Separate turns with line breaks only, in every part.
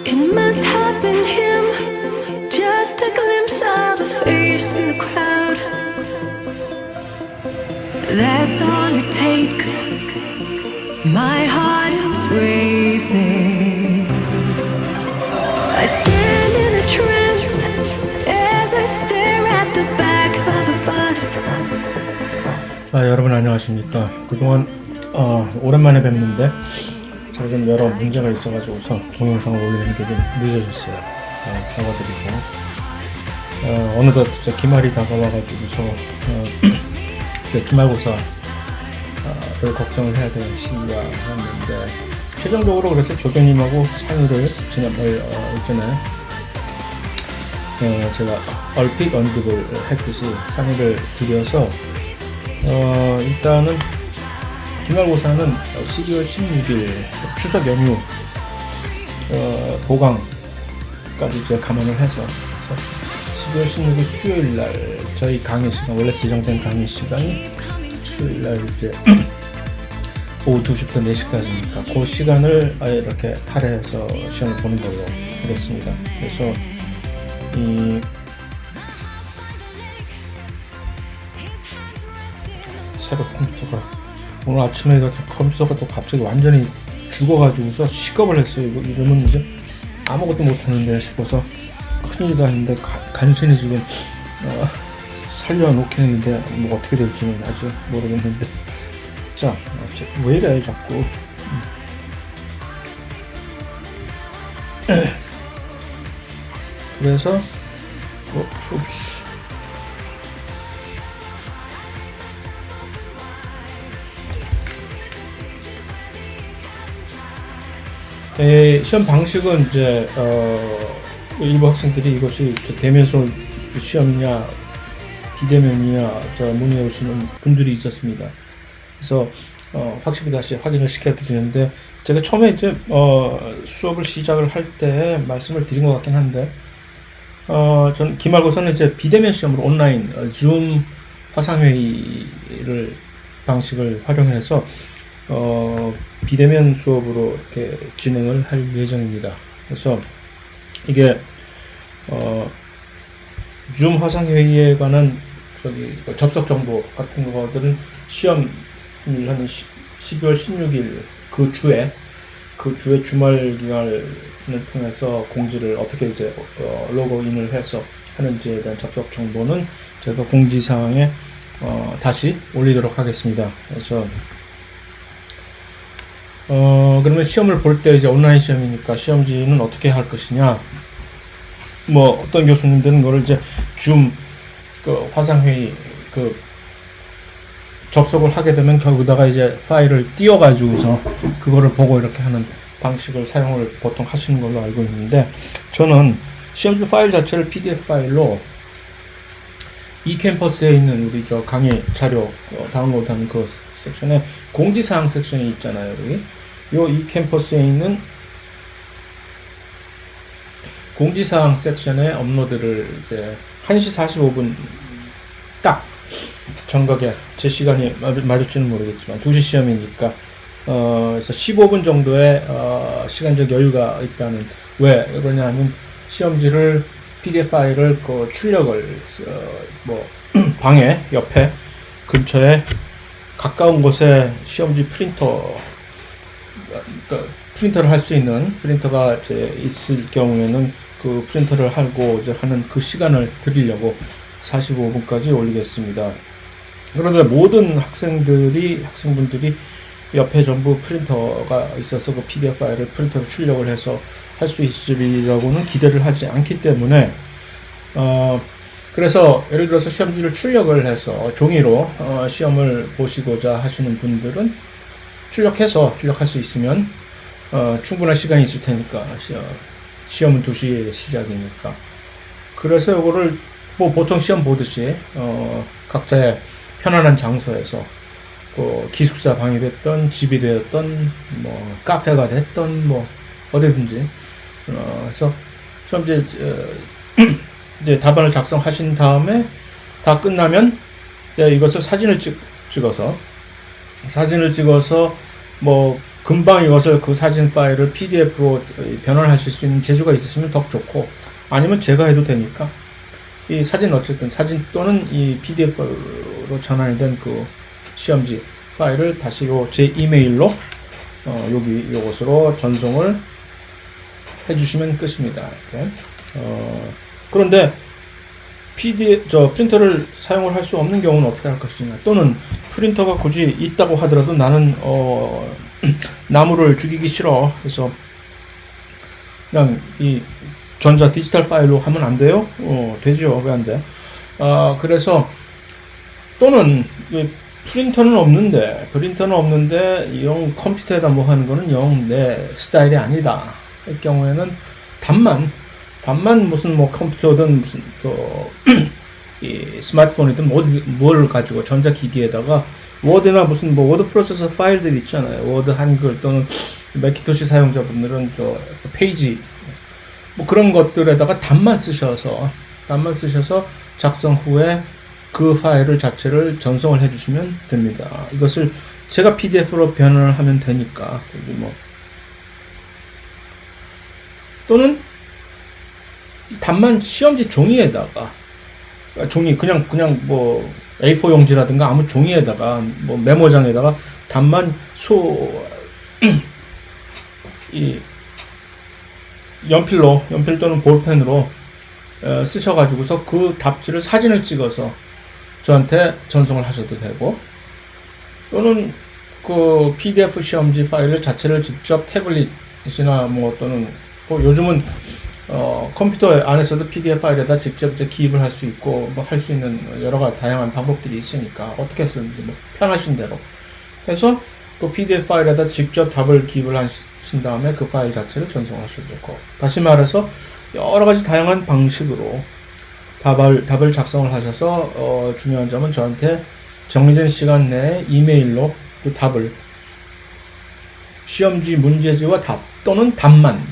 It must have been him, just a glimpse of a face in the crowd. That's all it takes. My heart is racing. I stand in a trance as I stare at the back of a bus.
여러분 안녕하십니까. 그동안 오랜만에 뵙는데 제가 좀 여러 문제가 있어가지고서 동영상을 올리는 게 좀 늦어졌어요. 사과드리고 어느덧 이제 기말이 다가와가지고서 이제 기말고사를 걱정을 해야 되는 시기가 왔는데, 최종적으로 그래서 조교님하고 상의를 지난달 전에 제가 얼핏 언급을 했듯이 상의를 드려서 일단은 기말고사는 12월 16일 추석 연휴 보강까지 이제 감안을 해서 12월 16일 수요일 날 저희 강의 시간, 원래 지정된 강의 시간이 수요일 날 이제 오후 2시부터 4시까지니까 그 시간을 아예 이렇게 할애해서 시험을 보는 걸로 하겠습니다. 그래서 새로 컴퓨터가 오늘 아침에 컴퓨터가 또 갑자기 완전히 죽어가지고서 식겁을 했어요. 이러면 이제 아무것도 못하는데 싶어서 큰일이다 했는데 간신히 지금 살려놓긴 했는데 뭐 어떻게 될지는 아직 모르겠는데, 자, 왜 이래 자꾸. 그래서 시험 방식은 이제 일부 학생들이 이것이 대면서 시험이냐 비대면이냐 문의해 오시는 분들이 있었습니다. 그래서 확실히 다시 확인을 시켜드리는데, 제가 처음에 이제 수업을 시작을 할 때 말씀을 드린 것 같긴 한데, 전 기말고사는 이제 비대면 시험으로 온라인 줌 화상회의를 방식을 활용해서 비대면 수업으로 이렇게 진행을 할 예정입니다. 그래서 이게 줌 화상회의에 관한 접속 정보 같은 거들은 시험을 하는 12월 16일 그 주에 주말 기간을 통해서 공지를 어떻게 이제 로그인을 해서 하는지에 대한 접속 정보는 제가 공지사항에 다시 올리도록 하겠습니다. 그래서 그러면 시험을 볼 때 이제 온라인 시험이니까 시험지는 어떻게 할 것이냐, 뭐 어떤 교수님들은 그걸 이제 줌 화상회의 접속을 하게 되면 거기다가 이제 파일을 띄워가지고서 그거를 보고 이렇게 하는 방식을 사용을 보통 하시는 걸로 알고 있는데, 저는 시험지 파일 자체를 PDF 파일로 e캠퍼스에 있는 우리 강의 자료 다운로드하는 그 섹션에 공지사항 섹션이 있잖아요. 여기 요 e캠퍼스에 있는 공지사항 섹션에 업로드를 이제 1시 45분 딱 정각에, 제 시간이 맞을지는 모르겠지만 2시 시험이니까 그래서 15분 정도의 시간적 여유가 있다는, 왜 그러냐 하면 시험지를 PDF 파일을 출력을 방에 옆에 근처에 가까운 곳에 시험지 프린터를 할 수 있는 프린터가 이제 있을 경우에는 그 프린터를 하고 이제 하는 그 시간을 드리려고 45분까지 올리겠습니다. 그런데 모든 학생분들이 옆에 전부 프린터가 있어서 그 PDF 파일을 프린터로 출력을 해서 할 수 있으리라고는 기대를 하지 않기 때문에, 그래서 예를 들어서 시험지를 출력을 해서 종이로 시험을 보시고자 하시는 분들은 출력할 수 있으면 충분한 시간이 있을 테니까, 시험은 2시에 시작이니까. 그래서 이거를 뭐 보통 시험 보듯이 각자의 편안한 장소에서 기숙사 방이 됐던 집이 되었던 뭐 카페가 됐던 뭐 어디든지 그래서 시험지 이제 답안을 작성하신 다음에 다 끝나면 이것을 사진을 찍어서 뭐 금방 이것을 그 사진 파일을 PDF로 변환하실 수 있는 재주가 있으시면 더 좋고, 아니면 제가 해도 되니까 이 사진 어쨌든 사진 또는 이 PDF로 전환이 된 그 시험지 파일을 다시 제 이메일로 여기 요것으로 전송을 해주시면 끝입니다. 이렇게. 그런데 프린터를 사용을 할 수 없는 경우는 어떻게 할 것이냐, 또는 프린터가 굳이 있다고 하더라도 나는 나무를 죽이기 싫어, 그래서 그냥 이 전자 디지털 파일로 하면 안 돼요? 되죠. 왜 안 돼? 그래서 또는 프린터는 없는데 영 컴퓨터에다 뭐 하는 거는 영 내 스타일이 아니다 할 경우에는 단만 무슨 뭐 컴퓨터든 무슨 이 스마트폰이든 뭘 가지고 전자기기에다가 워드나 무슨 뭐 워드 프로세서 파일들 있잖아요. 워드 한글 또는 매키토시 사용자분들은 페이지 뭐 그런 것들에다가 단만 쓰셔서 작성 후에 그 파일을 자체를 전송을 해주시면 됩니다. 이것을 제가 PDF로 변환을 하면 되니까. 뭐 또는 단만 시험지 종이에다가 그냥 뭐 A4 용지라든가 아무 종이에다가 뭐 메모장에다가 단만 이 연필 또는 볼펜으로 쓰셔가지고서 그 답지를 사진을 찍어서 저한테 전송을 하셔도 되고, 또는 그 PDF 시험지 파일 자체를 직접 태블릿이나 뭐 또는 뭐 요즘은 컴퓨터 안에서도 PDF 파일에다 직접 기입을 할 수 있고 뭐 할 수 있는 여러 가지 다양한 방법들이 있으니까 어떻게 쓰는지 뭐 편하신 대로 해서 그 PDF 파일에다 직접 답을 기입을 하신 다음에 그 파일 자체를 전송하셔도 좋고, 다시 말해서 여러 가지 다양한 방식으로 답을 작성을 하셔서 중요한 점은 저한테 정리된 시간 내에 이메일로 그 답을 시험지 문제지와 답 또는 답만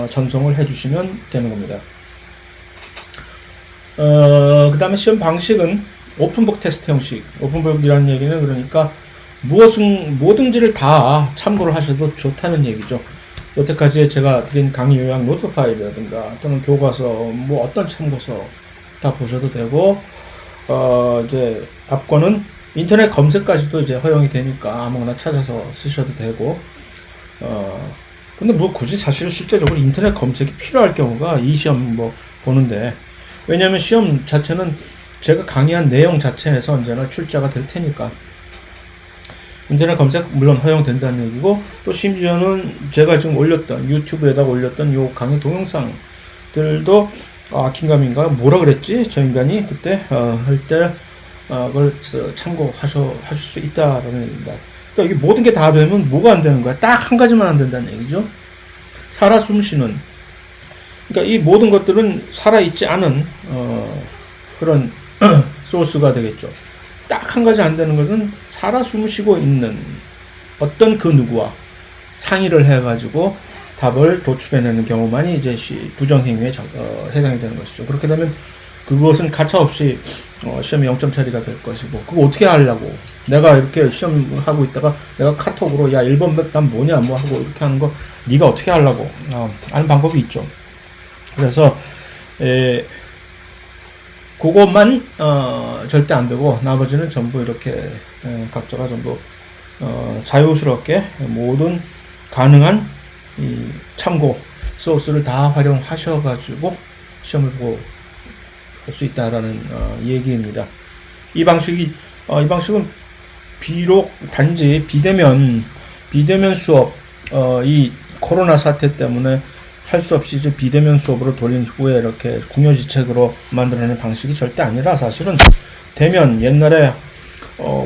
전송을 해주시면 되는 겁니다. 그 다음에 시험 방식은 오픈북 테스트 형식. 오픈북이라는 얘기는 그러니까 뭐든지를 다 참고를 하셔도 좋다는 얘기죠. 여태까지 제가 드린 강의 요약 노트 파일이라든가 또는 교과서 뭐 어떤 참고서 다 보셔도 되고, 이제 앞권은 인터넷 검색까지도 이제 허용이 되니까 아무거나 찾아서 쓰셔도 되고, 근데 뭐 굳이 사실 실제적으로 인터넷 검색이 필요할 경우가 이 시험 뭐 보는데, 왜냐하면 시험 자체는 제가 강의한 내용 자체에서 언제나 출제가 될 테니까 인터넷 검색 물론 허용된다는 얘기고, 또 심지어는 제가 지금 유튜브에다가 올렸던 요 강의 동영상들도 긴가민가 뭐라 그랬지 저 인간이 그때 할 때 그걸 참고하실 수 있다라는 얘기입니다. 그러니까 이게 모든 게 다 되면 뭐가 안 되는 거야? 딱 한 가지만 안 된다는 얘기죠. 살아 숨쉬는. 그러니까 이 모든 것들은 살아있지 않은 그런 소스가 되겠죠. 딱 한 가지 안 되는 것은 살아 숨쉬고 있는 어떤 그 누구와 상의를 해가지고 답을 도출해내는 경우만이 이제 부정행위에 해당이 되는 것이죠. 그렇게 되면 그것은 가차없이 시험에 0점 처리가 될 것이고, 그거 어떻게 하려고, 내가 이렇게 시험을 하고 있다가 내가 카톡으로 야 1번 답 뭐냐 뭐 하고 이렇게 하는 거 네가 어떻게 하려고 하는 방법이 있죠. 그래서 그것만 절대 안 되고 나머지는 전부 이렇게 각자가 전부 자유스럽게 모든 가능한 이 참고 소스를 다 활용하셔가지고 시험을 보고 할 수 있다라는 얘기입니다. 이 방식은 비록 단지 비대면 수업, 이 코로나 사태 때문에 할 수 없이 이제 비대면 수업으로 돌린 후에 이렇게 궁여지책으로 만들어내는 방식이 절대 아니라, 사실은 대면, 옛날에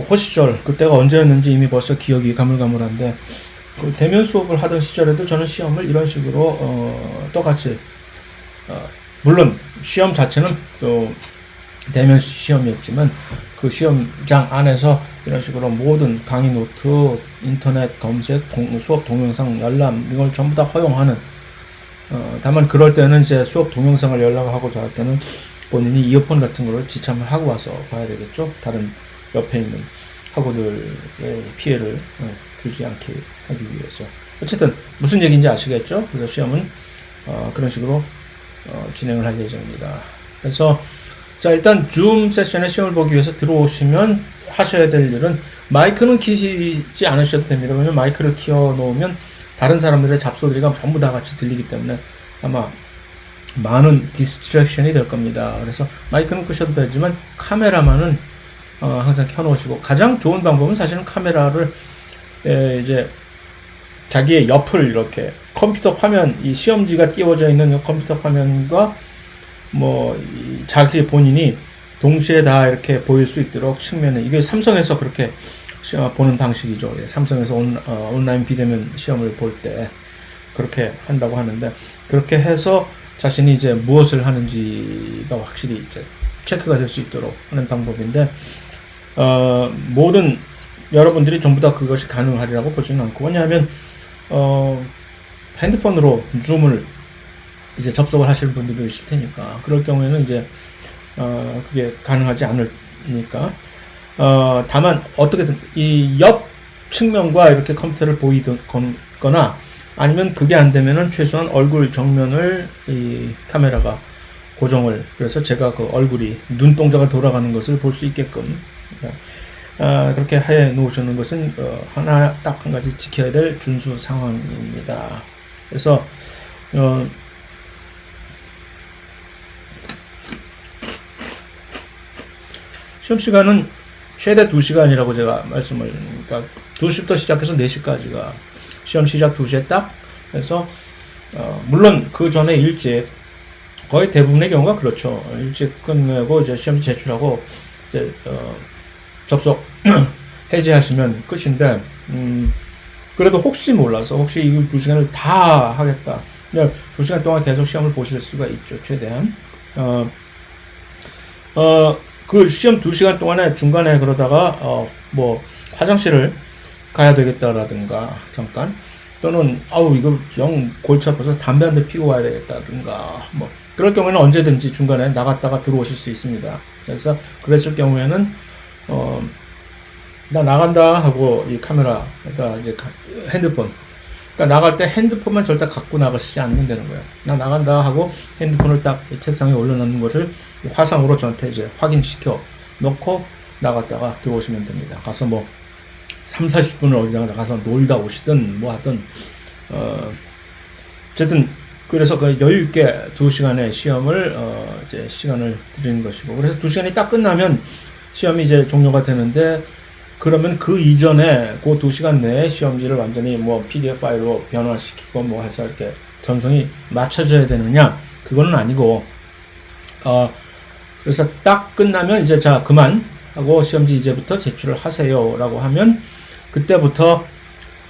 호시절, 그때가 언제였는지 이미 벌써 기억이 가물가물한데, 그 대면 수업을 하던 시절에도 저는 시험을 이런 식으로 똑같이 물론 시험 자체는 또 대면 시험이었지만 그 시험장 안에서 이런 식으로 모든 강의 노트, 인터넷 검색, 수업 동영상 열람 이걸 전부 다 허용하는, 다만 그럴 때는 이제 수업 동영상을 열람하고자 할 때는 본인이 이어폰 같은 거를 지참을 하고 와서 봐야 되겠죠. 다른 옆에 있는. 학우들의 피해를 주지 않게 하기 위해서. 어쨌든 무슨 얘기인지 아시겠죠? 그래서 시험은 그런 식으로 진행을 할 예정입니다. 그래서 자, 일단 줌 세션에 시험을 보기 위해서 들어오시면 하셔야 될 일은 마이크는 키지 않으셔도 됩니다. 왜냐면 마이크를 키워 놓으면 다른 사람들의 잡소리가 전부 다 같이 들리기 때문에 아마 많은 디스트랙션이 될 겁니다. 그래서 마이크는 끄셔도 되지만 카메라만은 항상 켜놓으시고, 가장 좋은 방법은 사실은 카메라를 이제 자기의 옆을 이렇게 컴퓨터 화면, 이 시험지가 띄워져 있는 컴퓨터 화면과 자기 본인이 동시에 다 이렇게 보일 수 있도록 측면에, 이게 삼성에서 그렇게 보는 방식이죠. 삼성에서 온라인 비대면 시험을 볼 때 그렇게 한다고 하는데, 그렇게 해서 자신이 이제 무엇을 하는지가 확실히 이제 체크가 될 수 있도록 하는 방법인데, 모든 여러분들이 전부 다 그것이 가능하리라고 보지는 않고, 왜냐하면 핸드폰으로 줌을 이제 접속을 하시는 분들도 있을 테니까, 그럴 경우에는 이제 그게 가능하지 않으니까, 다만 어떻게든 이 옆 측면과 이렇게 컴퓨터를 보이거나, 아니면 그게 안 되면은 최소한 얼굴 정면을 이 카메라가 고정을, 그래서 제가 그 얼굴이 눈동자가 돌아가는 것을 볼 수 있게끔 그렇게 해 놓으시는 것은 딱 한 가지 지켜야 될 준수 상황입니다. 그래서 시험 시간은 최대 2시간이라고 제가 말씀을, 그러니까 2시부터 시작해서 4시까지가 시험 시작 2시에 딱 해서, 물론 그 전에 일찍, 거의 대부분의 경우가 그렇죠. 일찍 끝내고 이제 시험 제출하고 이제 접속 해제하시면 끝인데, 그래도 혹시 몰라서, 혹시 이 2시간을 다 하겠다, 2시간 동안 계속 시험을 보실 수가 있죠, 최대한. 그 시험 2시간 동안에 중간에 그러다가 화장실을 가야 되겠다라든가 잠깐, 또는 이거 영 골치 아파서 담배 한 대 피고 와야 되겠다든가, 그럴 경우에는 언제든지 중간에 나갔다가 들어오실 수 있습니다. 그래서 그랬을 경우에는 나 나간다 하고 이 카메라에다 이제 핸드폰, 그러니까 나갈 때 핸드폰만 절대 갖고 나가시지 않으면 되는 거예요. 나 나간다 하고 핸드폰을 딱 책상에 올려놓는 것을 화상으로 저한테 이제 확인시켜 놓고 나갔다가 들어오시면 됩니다. 가서 3-40분을 어디다가 나가서 놀다 오시든 하든, 어쨌든 그래서 그 여유있게 2시간의 시험을 이제 시간을 드리는 것이고, 그래서 2시간이 딱 끝나면 시험이 이제 종료가 되는데, 그러면 그 이전에 그 2시간 내에 시험지를 완전히 PDF 파일로 변화시키고 해서 이렇게 전송이 맞춰져야 되느냐, 그거는 아니고, 그래서 딱 끝나면 이제 자 그만 하고 시험지 이제부터 제출을 하세요 라고 하면, 그때부터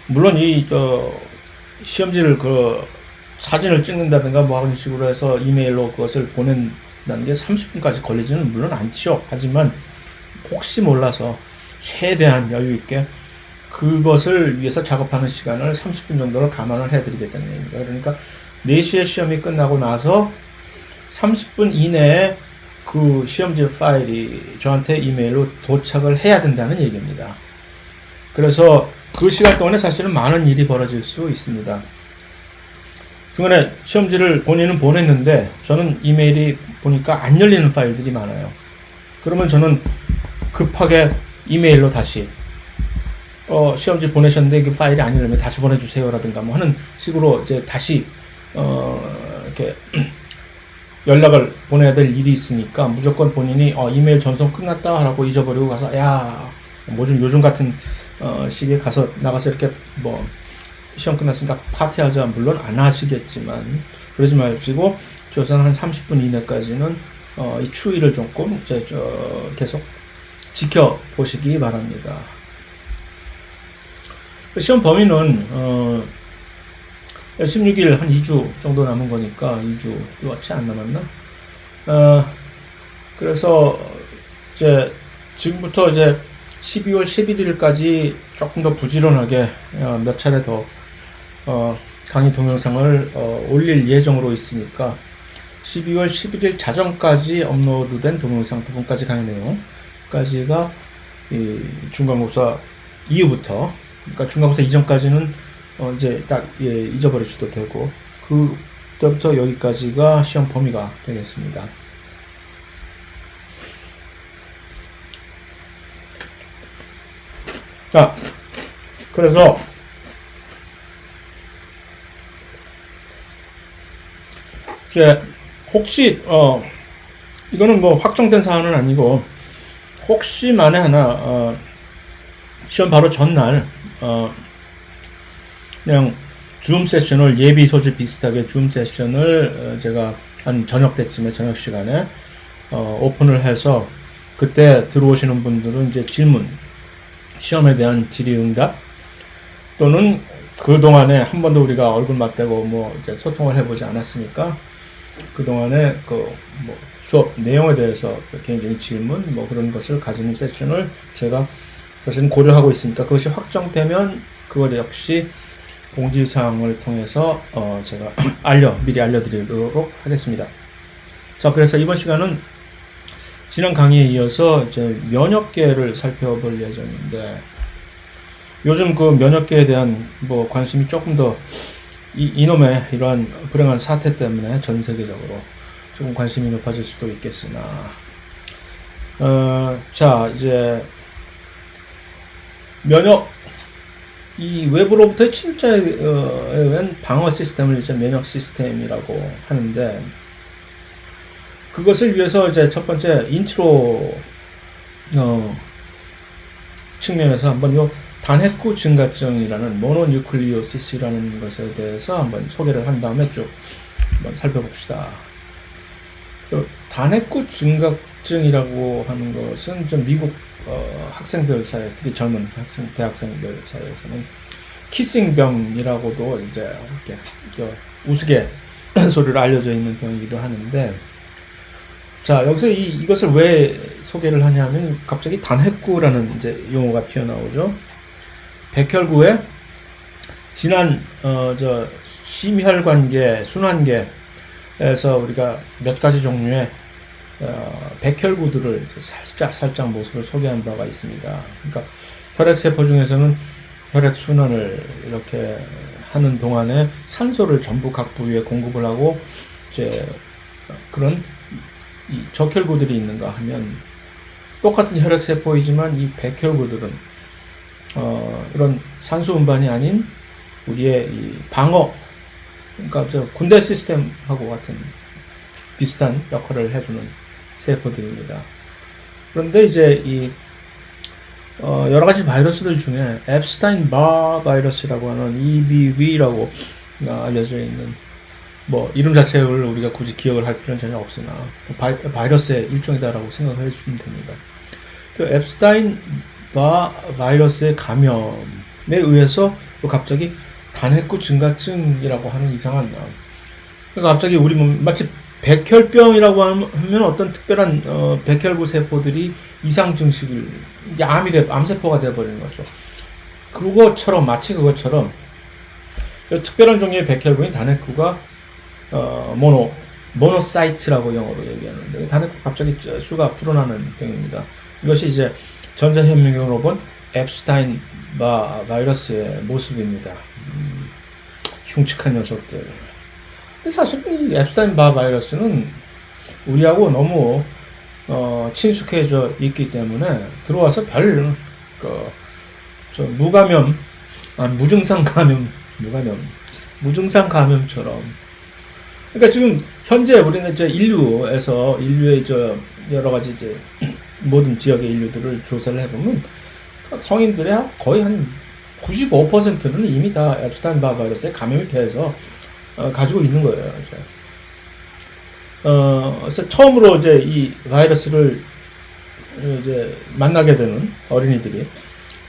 물론 이 시험지를 사진을 찍는다든가 하는 식으로 해서 이메일로 그것을 보낸다는 게 30분까지 걸리지는 물론 않죠. 하지만 혹시 몰라서 최대한 여유있게 그것을 위해서 작업하는 시간을 30분 정도를 감안을 해드리겠다는 얘기입니다. 그러니까 4시에 시험이 끝나고 나서 30분 이내에 그 시험지 파일이 저한테 이메일로 도착을 해야 된다는 얘기입니다. 그래서 그 시간 동안에 사실은 많은 일이 벌어질 수 있습니다. 중간에 시험지를 본인은 보냈는데 저는 이메일이 보니까 안 열리는 파일들이 많아요. 그러면 저는 급하게 이메일로 다시 시험지 보내셨는데 그 파일이 안 열리면 다시 보내주세요 라든가 하는 식으로 이제 다시 이렇게 연락을 보내야 될 일이 있으니까, 무조건 본인이 이메일 전송 끝났다 하고 잊어버리고 가서 요즘 같은 시기에 나가서 이렇게 시험 끝났으니까 파티하자, 물론 안 하시겠지만 그러지 마시고 최소한 한 30분 이내까지는 이 추이를 조금 계속 지켜보시기 바랍니다. 시험 범위는 16일 한 2주 정도 남은 거니까, 2주도 채 안 남았나? 그래서 이제 지금부터 이제 12월 11일까지 조금 더 부지런하게 몇 차례 더 강의 동영상을 올릴 예정으로 있으니까 12월 11일 자정까지 업로드된 동영상 부분까지 강의 내용까지가 이 중간고사 이후부터, 그러니까 중간고사 이전까지는 이제 딱 잊어버리셔도 되고, 그때부터 여기까지가 시험 범위가 되겠습니다. 자, 그래서 이제 혹시 이거는 뭐 확정된 사안은 아니고, 혹시 만에 하나 시험 바로 전날 그냥 줌 세션을, 예비 소집 비슷하게 줌 세션을 제가 한 저녁 때쯤에, 저녁 시간에 오픈을 해서, 그때 들어오시는 분들은 이제 질문, 시험에 대한 질의응답, 또는 그동안에 한 번도 우리가 얼굴 맞대고 뭐 이제 소통을 해보지 않았으니까 그동안에 뭐 수업 내용에 대해서 개인적인 질문 뭐 그런 것을 가지는 세션을 제가 사실은 고려하고 있으니까, 그것이 확정되면 그것 역시 공지사항을 통해서 제가 미리 알려드리도록 하겠습니다. 자, 그래서 이번 시간은 지난 강의에 이어서 이제 면역계를 살펴볼 예정인데, 요즘 그 면역계에 대한 뭐 관심이 조금 더 이놈의 이러한 불행한 사태 때문에 전 세계적으로 조금 관심이 높아질 수도 있겠으나, 자, 이제 이 외부로부터의 침입자에 의한 방어 시스템을 이제 면역 시스템이라고 하는데, 그것을 위해서 이제 첫 번째 인트로 측면에서 한번 요 단핵구 증가증이라는 모노뉴클리오시스라는 것에 대해서 한번 소개를 한 다음에 쭉 한번 살펴봅시다. 단핵구 증가증이라고 하는 것은 좀 미국 학생들 사이에서, 특히 젊은 대학생들 사이에서는 키싱병이라고도 이제 이렇게 우스갯소리로 알려져 있는 병이기도 하는데, 자, 여기서 이것을 왜 소개를 하냐면, 갑자기 단핵구라는 이제 용어가 튀어나오죠. 백혈구에 진한 심혈관계, 순환계에서 우리가 몇 가지 종류의 백혈구들을 살짝 모습을 소개한 바가 있습니다. 그러니까 혈액세포 중에서는 혈액순환을 이렇게 하는 동안에 산소를 전부 각 부위에 공급을 하고, 이제 그런 이 적혈구들이 있는가 하면, 똑같은 혈액세포이지만 이 백혈구들은 이런 산소 운반이 아닌 우리의 이 방어, 그러니까 군대 시스템하고 같은 비슷한 역할을 해주는 세포들입니다. 그런데 이제 이 여러 가지 바이러스들 중에 앱스타인 바 바이러스라고 하는 EBV라고 알려져 있는, 뭐 이름 자체를 우리가 굳이 기억을 할 필요는 전혀 없으나 바이러스의 일종이다라고 생각을 해주시면 됩니다. 그 앱스타인 바 바이러스의 감염에 의해서 갑자기 단핵구 증가증이라고 하는 이상한, 그러니까 갑자기 우리 몸 마치 백혈병이라고 하면 어떤 특별한 백혈구 세포들이 이상 증식을, 이게 암세포가 되어버리는 거죠. 마치 그것처럼 특별한 종류의 백혈구인 단핵구가 모노사이트라고 영어로 얘기하는데, 단핵구 갑자기 수가 불어나는 병입니다. 이것이 이제 전자현미경으로 본 앱스타인 바 바이러스의 모습입니다. 흉측한 녀석들. 근데 사실 이 앱스타인 바 바이러스는 우리하고 너무 친숙해져 있기 때문에 들어와서 무증상 감염처럼. 그러니까 지금 현재 우리는 이제 인류의 여러 가지 이제 모든 지역의 인류들을 조사를 해보면, 성인들의 거의 한 95%는 이미 다 앱스타인 바 바이러스에 감염이 돼서 가지고 있는 거예요. 그래서 처음으로 이제 이 바이러스를 이제 만나게 되는 어린이들이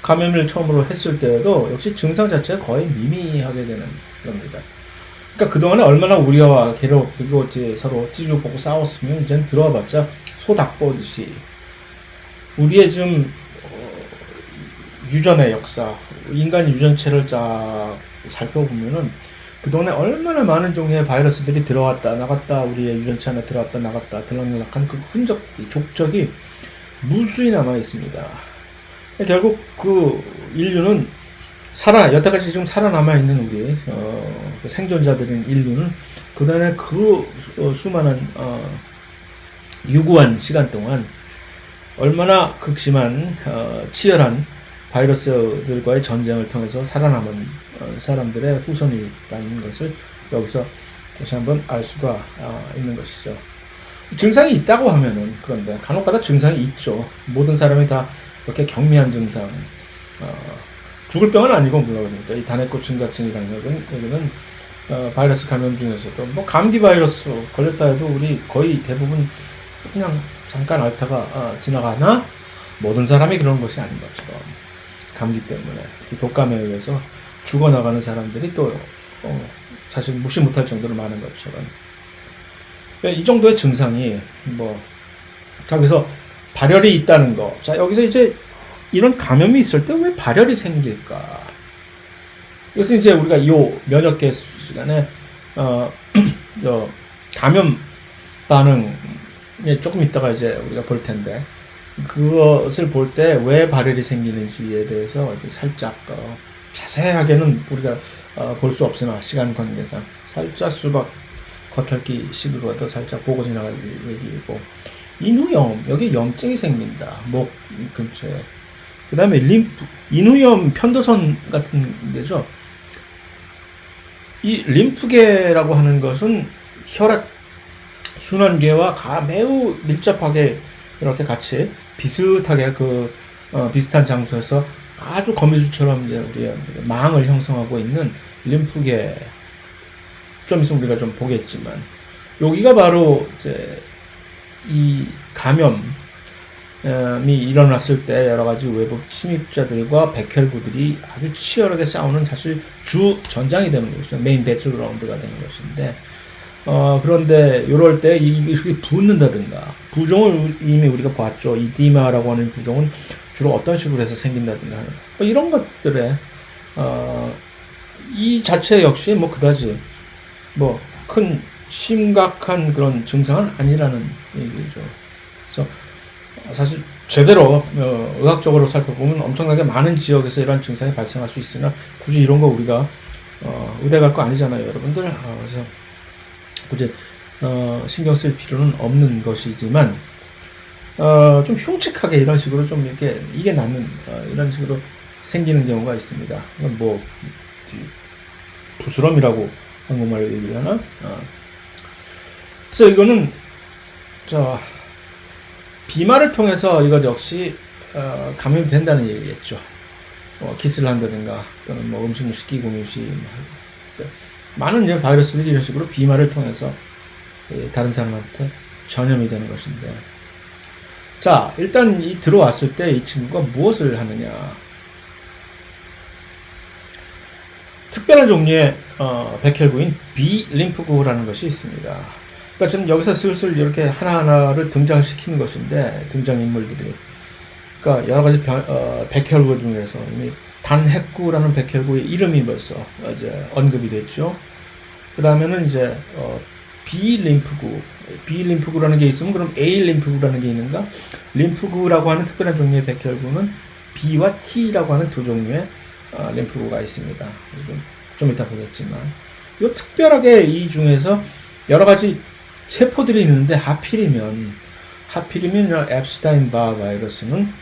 감염을 처음으로 했을 때에도 역시 증상 자체가 거의 미미하게 되는 겁니다. 그러니까 그동안에 얼마나 우리와 괴롭히고 이제 서로 찌르고 싸웠으면, 이제는 들어와봤자 소 닭 보듯이 우리의 좀 유전의 역사, 인간 유전체를 쫙 살펴보면은 그동안에 얼마나 많은 종류의 바이러스들이 들어왔다 나갔다, 우리의 유전체 안에 들어왔다 나갔다 들락날락한 그 흔적, 족적이 무수히 남아 있습니다. 결국 그 인류는 여태까지 지금 살아남아 있는 우리 그 생존자들인 인류는 그동안에 수많은 유구한 시간 동안 얼마나 극심한 치열한 바이러스들과의 전쟁을 통해서 살아남은 사람들의 후손이라는 것을 여기서 다시 한번 알 수가 있는 것이죠. 증상이 있다고 하면은, 그런데 간혹가다 증상이 있죠. 모든 사람이 다 그렇게 경미한 증상, 죽을 병은 아니고 물론 그러니까 이 단해코 증가증이라는 것은 여기는 바이러스 감염 중에서도 뭐 감기 바이러스 걸렸다 해도 우리 거의 대부분 그냥 잠깐 앓다가 지나가나 모든 사람이 그런 것이 아닌 것처럼 감기 때문에 특히 독감에 의해서 죽어나가는 사람들이 또 사실 무시 못할 정도로 많은 것처럼 이 정도의 증상이 자, 그래서 발열이 있다는 거. 자, 여기서 이제 이런 감염이 있을 때 왜 발열이 생길까? 이것은 이제 우리가 이 면역계 시간에 감염 반응에 조금 있다가 이제 우리가 볼 텐데 그것을 볼 때 왜 발열이 생기는지에 대해서 살짝 자세하게는 우리가 볼 수 없으나 시간 관계상 살짝 수박 겉핥기 식으로라도 살짝 보고 지나갈 얘기이고, 인후염, 여기 염증이 생긴다. 목 근처에. 그 다음에 인후염 편도선 같은 데죠. 이 림프계라고 하는 것은 혈액 순환계와 매우 밀접하게 이렇게 같이 비슷하게 비슷한 장소에서 아주 거미줄처럼 이제 우리 망을 형성하고 있는 림프계. 좀 있으면 우리가 좀 보겠지만, 여기가 바로 이제 이 감염이 일어났을 때 여러 가지 외부 침입자들과 백혈구들이 아주 치열하게 싸우는 사실 주 전장이 되는 것이죠. 메인 배틀그라운드가 되는 것인데, 그런데 이럴 때 이것이 붓는다든가, 부종을 이미 우리가 봤죠. 이 디마라고 하는 부종은 주로 어떤 식으로 해서 생긴다든가 하는 이런 것들에 이 자체 역시 그다지 큰 심각한 그런 증상은 아니라는 얘기죠. 그래서 사실 제대로 의학적으로 살펴보면 엄청나게 많은 지역에서 이런 증상이 발생할 수 있으나 굳이 이런 거 우리가 의대 갈 거 아니잖아요, 여러분들. 그래서 굳이 신경 쓸 필요는 없는 것이지만 좀 흉측하게 이런 식으로 좀 이게 낫는 이런 식으로 생기는 경우가 있습니다. 부스럼이라고 한국말로 얘기를 하나? 그래서 이거는 비말을 통해서 이것 역시 감염이 된다는 얘기겠죠. 키스를 한다든가 또는 음식물 식기 공유시 많은 이제 바이러스들이 이런 식으로 비말을 통해서 다른 사람한테 전염이 되는 것인데, 자, 일단 들어왔을 때 이 친구가 무엇을 하느냐? 특별한 종류의 백혈구인 B 림프구라는 것이 있습니다. 그러니까 지금 여기서 슬슬 이렇게 하나하나를 등장시키는 것인데, 등장인물들이. 그러니까 여러 가지 백혈구 중에서 이미 단핵구라는 백혈구의 이름이 벌써 이제 언급이 됐죠. 그 다음에는 이제 B 림프구라는 게 있으면 그럼 A 림프구라는 게 있는가? 림프구라고 하는 특별한 종류의 백혈구는 B와 T라고 하는 두 종류의 림프구가 있습니다. 좀 이따 보겠지만, 요 특별하게 이 중에서 여러 가지 세포들이 있는데 하필이면 앱스타인 바 바이러스는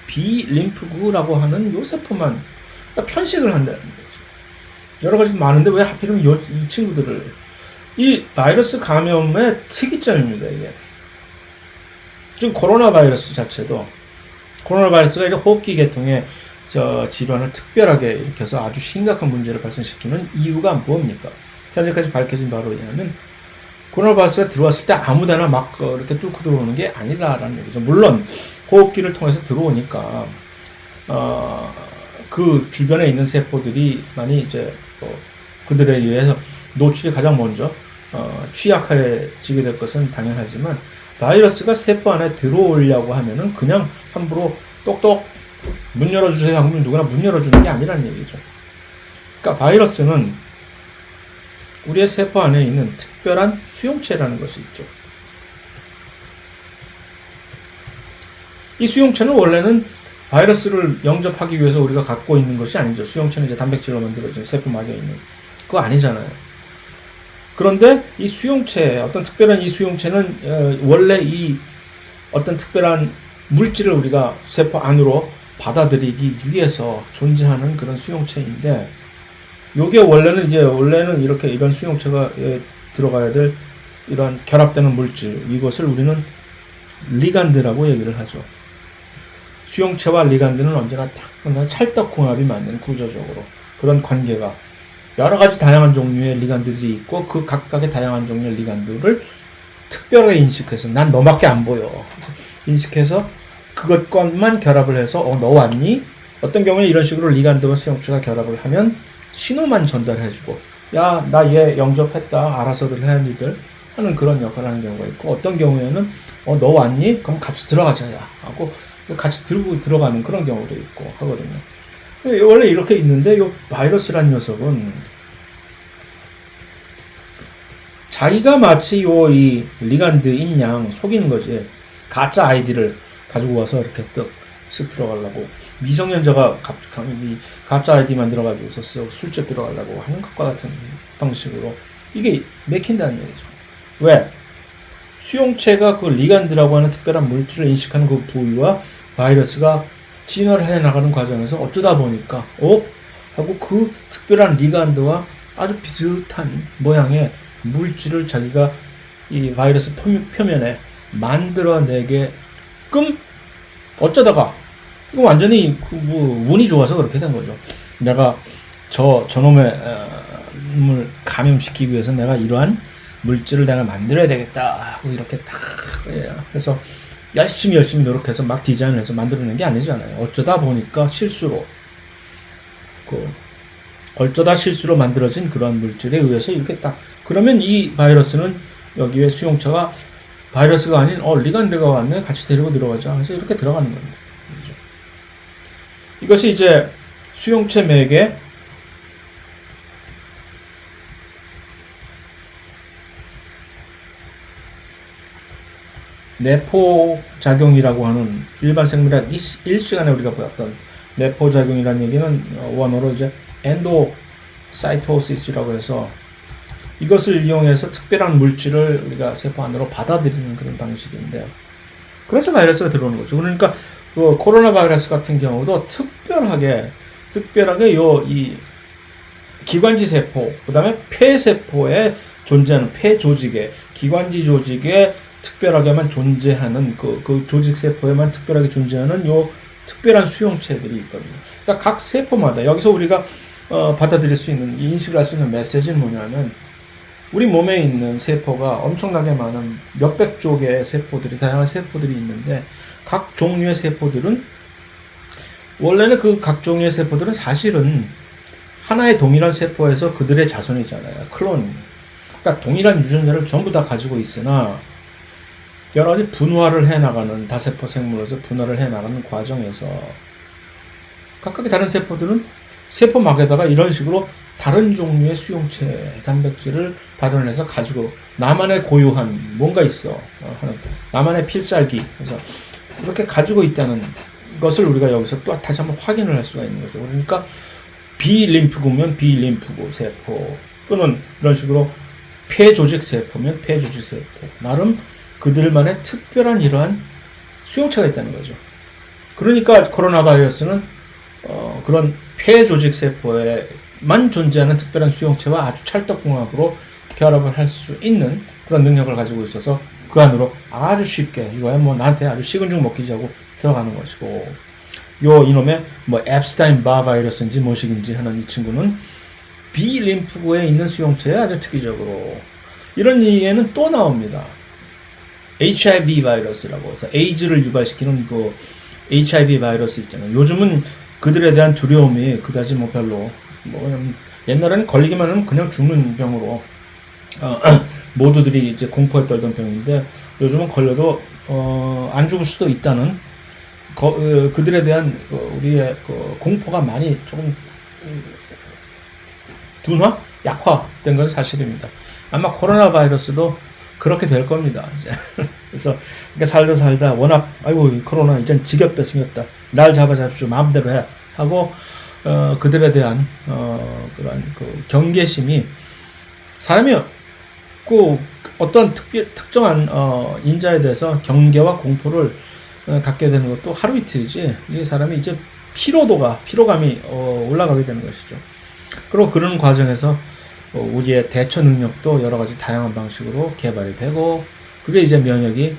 B 림프구라고 하는 요 세포만 편식을 한다는 거죠. 여러 가지 많은데 왜 하필이면 이 친구들을, 이 바이러스 감염의 특이점입니다. 이게 지금 코로나 바이러스 자체도, 코로나 바이러스가 이런 호흡기 계통의 질환을 특별하게 일으켜서 아주 심각한 문제를 발생시키는 이유가 뭡니까? 현재까지 밝혀진 바로 의하면 코로나 바이러스가 들어왔을 때 아무데나 이렇게 뚫고 들어오는 게 아니라라는 얘기죠. 물론 호흡기를 통해서 들어오니까 그 주변에 있는 세포들이 많이 이제 그들에 의해서 노출이 가장 먼저 취약해지게 될 것은 당연하지만, 바이러스가 세포 안에 들어오려고 하면은 그냥 함부로 똑똑 문 열어주세요 하면 누구나 문 열어주는 게 아니라는 얘기죠. 그러니까 바이러스는 우리의 세포 안에 있는 특별한 수용체라는 것이 있죠. 이 수용체는 원래는 바이러스를 영접하기 위해서 우리가 갖고 있는 것이 아니죠. 수용체는 이제 단백질로 만들어진 세포막에 있는 그거 아니잖아요. 그런데 이 수용체, 어떤 특별한 이 수용체는 원래 이 어떤 특별한 물질을 우리가 세포 안으로 받아들이기 위해서 존재하는 그런 수용체인데, 요게 원래는 이렇게 이런 수용체가 들어가야 될 이런 결합되는 물질, 이것을 우리는 리간드라고 얘기를 하죠. 수용체와 리간드는 언제나 찰떡궁합이 맞는, 구조적으로 그런 관계가, 여러 가지 다양한 종류의 리간드들이 있고 그 각각의 다양한 종류의 리간드를 특별하게 인식해서 난 너밖에 안 보여, 인식해서 그것과만 결합을 해서 너 왔니? 어떤 경우에 이런 식으로 리간드와 수용체가 결합을 하면 신호만 전달해주고, 야, 나 얘 영접했다, 알아서들 해 니들 하는 그런 역할을 하는 경우가 있고, 어떤 경우에는 너 왔니? 그럼 같이 들어가자 야 하고 같이 들고 들어가는 그런 경우도 있고 하거든요. 원래 이렇게 있는데, 이 바이러스란 녀석은 자기가 마치 이 리간드인 양 속이는 거지. 가짜 아이디를 가지고 와서 이렇게 쓱 들어가려고, 미성년자가 가짜 아이디 만들어가지고서 술집 들어가려고 하는 것과 같은 방식으로 이게 맥힌다는 얘기죠. 왜? 수용체가 그 리간드라고 하는 특별한 물질을 인식하는 그 부위와 바이러스가 진화를 해나가는 과정에서 어쩌다 보니까 하고 그 특별한 리간드와 아주 비슷한 모양의 물질을 자기가 이 바이러스 표면에 만들어내게끔 어쩌다가, 이거 완전히 운이 좋아서 그렇게 된 거죠. 내가 저놈의 을 감염시키기 위해서 내가 이러한 물질을 내가 만들어야 되겠다 하고 이렇게 딱 해서 열심히 노력해서 막 디자인을 해서 만들어낸 게 아니잖아요. 어쩌다 보니까 실수로 만들어진 그런 물질에 의해서 이렇게 딱, 그러면 이 바이러스는 여기에 수용체가 바이러스가 아닌 리간드가 왔네, 같이 데리고 들어가자 해서 이렇게 들어가는 겁니다. 그렇죠? 이것이 이제 수용체 맥의 내포작용이라고 하는, 일반 생물학 1시간에 우리가 보았던 내포작용이라는 얘기는 원어로 이제 엔도사이토시스라고 해서 이것을 이용해서 특별한 물질을 우리가 세포 안으로 받아들이는 그런 방식인데, 그래서 바이러스가 들어오는 거죠. 그러니까 그 코로나 바이러스 같은 경우도 특별하게 이 기관지 세포, 그 다음에 폐세포에 존재하는 폐 조직에, 기관지 조직에 특별하게만 존재하는 그 조직 세포에만 특별하게 존재하는 요 특별한 수용체들이 있거든요. 그러니까 각 세포마다 여기서 우리가 받아들일 수 있는, 인식을 할 수 있는 메시지는 뭐냐면, 우리 몸에 있는 세포가 엄청나게 많은 몇백 쪽의 세포들이, 다양한 세포들이 있는데, 각 종류의 세포들은 원래는 그 각 종류의 세포들은 사실은 하나의 동일한 세포에서 그들의 자손이잖아요. 클론. 그러니까 동일한 유전자를 전부 다 가지고 있으나 여러 가지 분화를 해나가는, 다세포 생물에서 분화를 해나가는 과정에서 각각의 다른 세포들은 세포막에다가 이런 식으로 다른 종류의 수용체 단백질을 발현해서 가지고, 나만의 고유한 뭔가 있어 하는, 나만의 필살기, 그래서 이렇게 가지고 있다는 것을 우리가 여기서 또 다시 한번 확인을 할 수가 있는 거죠. 그러니까 비림프구면 비림프구 세포, 또는 이런 식으로 폐조직 세포면 폐조직 세포, 나름 그들만의 특별한 이러한 수용체가 있다는 거죠. 그러니까 코로나 바이러스는 그런 폐조직 세포에만 존재하는 특별한 수용체와 아주 찰떡궁합으로 결합을 할 수 있는 그런 능력을 가지고 있어서 그 안으로 아주 쉽게, 이거야 뭐 나한테 아주 식은 죽 먹기지 하고 들어가는 것이고, 이놈의 앱스타인 바 바이러스인지 뭐식인지 하는 이 친구는 비림프구에 있는 수용체에 아주 특이적으로, 이런 얘기에는 또 나옵니다. HIV 바이러스라고 해서 에이즈를 유발시키는 그 HIV 바이러스 있잖아요. 요즘은 그들에 대한 두려움이 그다지 별로, 그냥 옛날에는 걸리기만 하면 그냥 죽는 병으로 모두들이 이제 공포에 떨던 병인데, 요즘은 걸려도 안 죽을 수도 있다는 그들에 대한 우리의 공포가 많이 조금 약화된 건 사실입니다. 아마 코로나 바이러스도 그렇게 될 겁니다. 이제. 그래서 그러니까 살다 워낙 아이고 코로나 이젠 지겹다 날 잡아잡시오 마음대로 해 하고 그들에 대한 그런 그 경계심이 사람이 꼭 어떤 특정한 인자에 대해서 경계와 공포를 갖게 되는 것도 하루 이틀이지 이 사람이 이제 피로감이 올라가게 되는 것이죠. 그리고 그런 과정에서 우리의 대처 능력도 여러 가지 다양한 방식으로 개발이 되고 그게 이제 면역이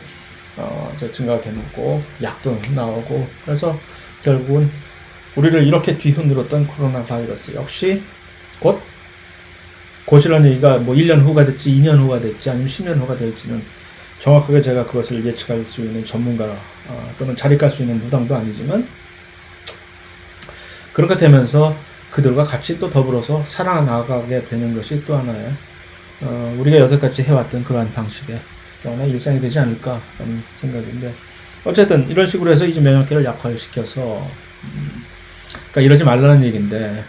증가가 되는 거고 약도 나오고 그래서 결국은 우리를 이렇게 뒤흔들었던 코로나 바이러스 역시 곧이라는 얘기가 뭐 1년 후가 됐지 2년 후가 됐지 아니면 10년 후가 될지는 정확하게 제가 그것을 예측할 수 있는 전문가 또는 자립할 수 있는 무당도 아니지만 그렇게 되면서 그들과 같이 또 더불어서 살아나가게 되는 것이 또 하나의 우리가 여태까지 해왔던 그러한 방식의 또 하나의 일상이 되지 않을까 하는 생각인데 어쨌든 이런 식으로 해서 이제 면역계를 약화시켜서 그러니까 이러지 말라는 얘기인데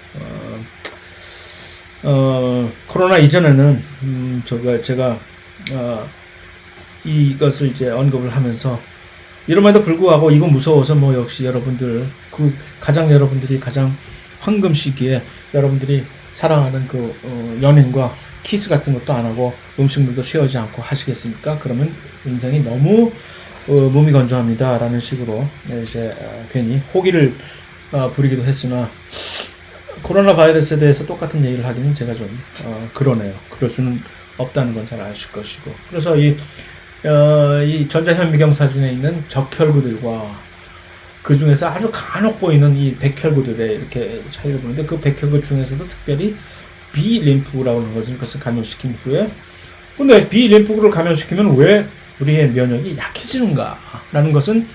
코로나 이전에는 제가 이것을 이제 언급을 하면서 이름에도 불구하고 이거 무서워서 뭐 역시 여러분들이 가장 황금 시기에 여러분들이 사랑하는 그 연인과 키스 같은 것도 안 하고 음식물도 쉐어하지 않고 하시겠습니까? 그러면 인생이 너무 몸이 건조합니다 라는 식으로 이제 괜히 호기를 부리기도 했으나 코로나 바이러스에 대해서 똑같은 얘기를 하기는 제가 좀 그러네요. 그럴 수는 없다는 건 잘 아실 것이고 그래서 이 전자현미경 사진에 있는 적혈구들과 그 중에서 아주 간혹 보이는 이 백혈구들의 이렇게 차이를 보는데 그 백혈구 중에서도 특별히 B림프구라고 하는 것을 감염시킨 후에 근데 B림프구를 감염시키면 왜 우리의 면역이 약해지는가 라는 것은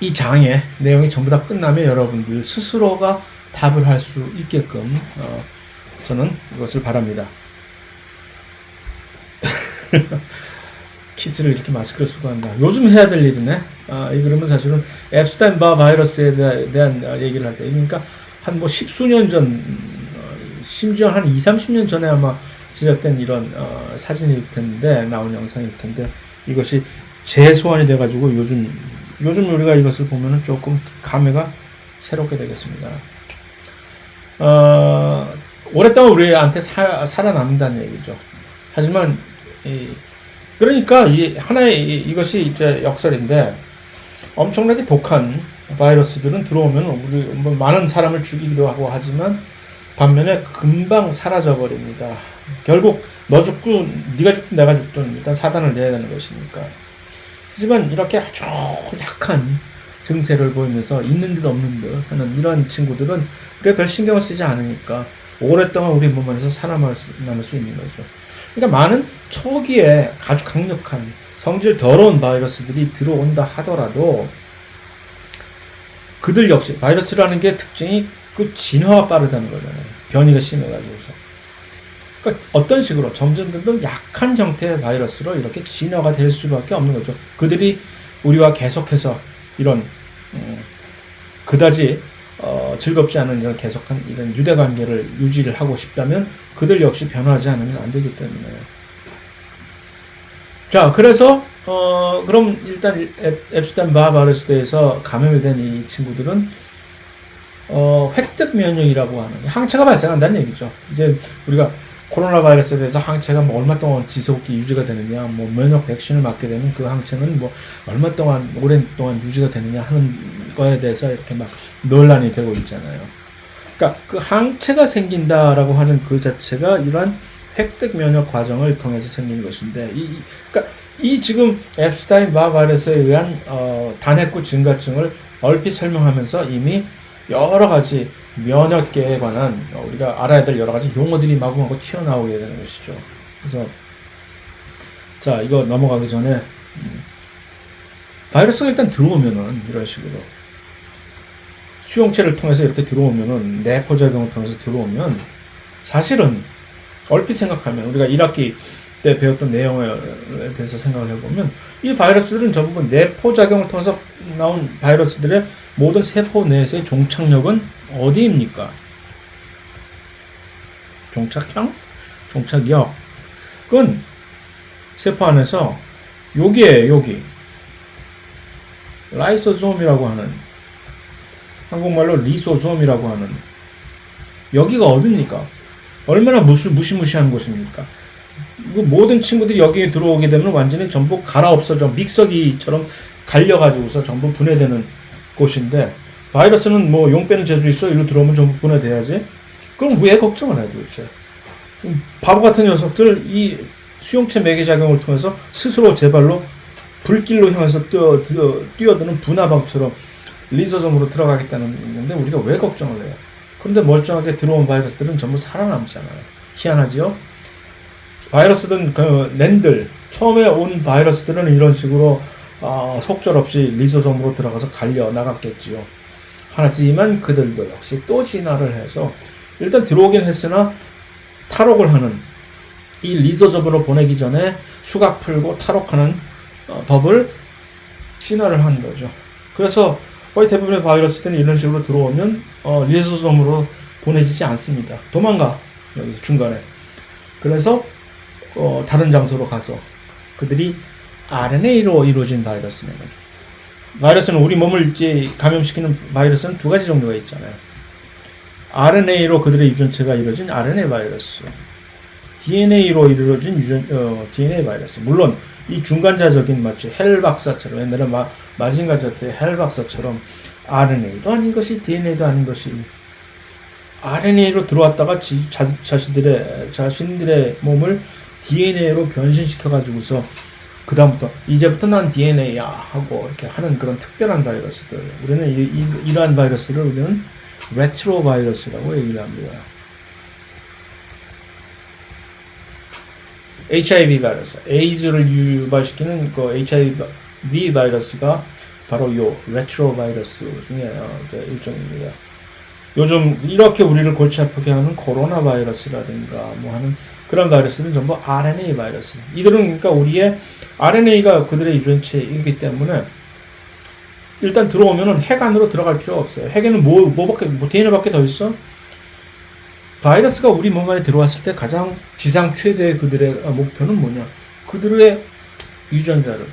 이 장의 내용이 전부 다 끝나면 여러분들 스스로가 답을 할 수 있게끔 저는 이것을 바랍니다. 키스를 이렇게 마스크를 쓰고 한다. 요즘 해야 될 일이네. 이 그러면 사실은 앱스타인 바 바이러스에 대한 얘기를 할 때, 그러니까 한 뭐 십수년 전, 심지어 한 20-30년 전에 아마 제작된 이런 사진일 텐데, 나온 영상일 텐데, 이것이 재소환이 돼가지고 요즘 우리가 이것을 보면은 조금 감회가 새롭게 되겠습니다. 오랫동안 우리한테 살아남는다는 얘기죠. 하지만 그러니까 이것이 이제 역설인데 엄청나게 독한 바이러스들은 들어오면 우리 뭐 많은 사람을 죽이기도 하고 하지만 반면에 금방 사라져 버립니다. 결국 너 죽고 네가 죽든 내가 죽든 일단 사단을 내야 되는 것이니까. 하지만 이렇게 아주 약한 증세를 보이면서 있는 듯 없는 듯 하는 이런 친구들은 우리가 별 신경을 쓰지 않으니까 오랫동안 우리 몸 안에서 살아남을 수 있는 거죠. 그러니까 많은 초기에 아주 강력한 성질 더러운 바이러스들이 들어온다 하더라도 그들 역시 바이러스라는 게 특징이 그 진화가 빠르다는 거잖아요. 변이가 심해가지고서. 그러니까 어떤 식으로 점점 약한 형태의 바이러스로 이렇게 진화가 될 수밖에 없는 거죠. 그들이 우리와 계속해서 이런 그다지 즐겁지 않은 이런 계속한 이런 유대관계를 유지를 하고 싶다면 그들 역시 변하지 않으면 안 되기 때문에. 자, 그래서 그럼 일단 앱스타인 바 바이러스에서 감염이 된 이 친구들은 획득 면역이라고 하는 항체가 발생한다는 얘기죠. 이제 우리가 코로나 바이러스에 대해서 항체가 뭐 얼마 동안 지속기 유지가 되느냐, 뭐 면역 백신을 맞게 되면 그 항체는 뭐 얼마 동안 오랜 동안 유지가 되느냐 하는 거에 대해서 이렇게 막 논란이 되고 있잖아요. 그러니까 그 항체가 생긴다라고 하는 그 자체가 이러한 획득 면역 과정을 통해서 생긴 것인데, 그러니까 이 지금 앱스타인 바 바이러스에 의한 단핵구 증가증을 얼핏 설명하면서 이미 여러 가지 면역계에 관한 우리가 알아야 될 여러 가지 용어들이 마구마구 튀어나오게 되는 것이죠. 그래서 자, 이거 넘어가기 전에 바이러스가 일단 들어오면은 이런 식으로 수용체를 통해서 이렇게 들어오면은 내포작용을 통해서 들어오면 사실은 얼핏 생각하면 우리가 1학기 때 배웠던 내용에 대해서 생각을 해보면 이 바이러스들은 전부 내포작용을 통해서 나온 바이러스들의 모든 세포 내에서의 종착역은 어디입니까? 종착형? 종착역. 그건 세포 안에서 여기에요, 여기. 라이소솜이라고 하는, 한국말로 리소솜이라고 하는, 여기가 어딥니까? 얼마나 무시무시한 곳입니까? 모든 친구들이 여기에 들어오게 되면 완전히 전부 갈아 없어져 믹서기처럼 갈려가지고서 전부 분해되는 곳인데, 바이러스는 뭐 용 빼는 재주 있어? 일로 들어오면 전부 분해돼야지. 그럼 왜 걱정을 해 도대체? 바보 같은 녀석들 이 수용체 매개작용을 통해서 스스로 제 발로 불길로 향해서 뛰어드는 분화방처럼 리소솜으로 들어가겠다는 건데 우리가 왜 걱정을 해요? 그런데 멀쩡하게 들어온 바이러스들은 전부 살아남잖아요. 희한하지요? 바이러스든 낸들 처음에 온 바이러스들은 이런 식으로 속절없이 리소솜으로 들어가서 갈려 나갔겠지요. 하지만 그들도 역시 또 진화를 해서 일단 들어오긴 했으나 탈옥을 하는 이 리소솜으로 보내기 전에 수각 풀고 탈옥하는 법을 진화를 하는 거죠. 그래서 거의 대부분의 바이러스들은 이런 식으로 들어오면 리소솜으로 보내지지 않습니다. 도망가 여기서 중간에. 그래서 다른 장소로 가서 그들이 RNA로 이루어진 바이러스는 우리 몸을 이제 감염시키는 바이러스는 두 가지 종류가 있잖아요. RNA로 그들의 유전체가 이루어진 RNA 바이러스, DNA로 이루어진 DNA 바이러스. 물론 이 중간자적인 마치 헬 박사처럼 옛날에 마징가 제트의 헬 박사처럼 RNA도 아닌 것이 DNA도 아닌 것이 RNA로 들어왔다가 자신들의 몸을 DNA로 변신시켜 가지고서 그 다음부터 이제부터 난 DNA야 하고 이렇게 하는 그런 특별한 바이러스들. 우리는 이러한 바이러스를 우리는 레트로 바이러스라고 얘기를 합니다. HIV 바이러스, 에이즈를 유발시키는 그 HIV 바이러스가 바로 이 레트로 바이러스 중에 일종입니다. 요즘 이렇게 우리를 골치 아프게 하는 코로나 바이러스라든가 뭐 하는 그런 바이러스는 전부 RNA 바이러스. 이들은 그러니까 우리의 RNA가 그들의 유전체이기 때문에 일단 들어오면은 핵 안으로 들어갈 필요가 없어요. 핵에는 DNA밖에 더 있어? 바이러스가 우리 몸 안에 들어왔을 때 가장 지상 최대의 그들의 목표는 뭐냐? 그들의 유전자를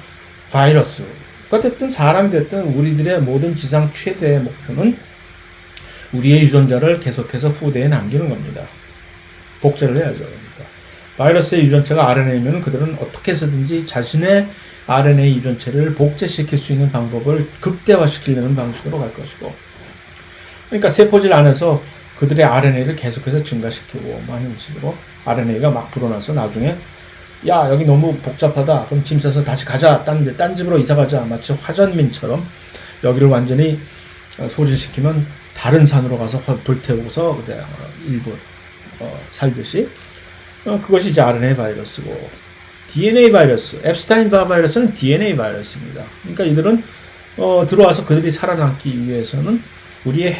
바이러스가 됐든 사람이 됐든 우리들의 모든 지상 최대의 목표는 우리의 유전자를 계속해서 후대에 남기는 겁니다. 복제를 해야죠. 그러니까 바이러스의 유전체가 RNA면 그들은 어떻게 해서든지 자신의 RNA 유전체를 복제시킬 수 있는 방법을 극대화시키려는 방식으로 갈 것이고, 그러니까 세포질 안에서 그들의 RNA를 계속해서 증가시키고 하는 식으로 RNA가 막 불어나서 나중에 야 여기 너무 복잡하다 그럼 짐 싸서 다시 가자 딴 집으로 이사 가자 마치 화전민처럼 여기를 완전히 소진시키면 다른 산으로 가서 불태우고서 일부 살듯이 그것이 이제 RNA 바이러스고, DNA 바이러스, 앱스타인 바이러스는 DNA 바이러스입니다. 그러니까 이들은 들어와서 그들이 살아남기 위해서는 우리의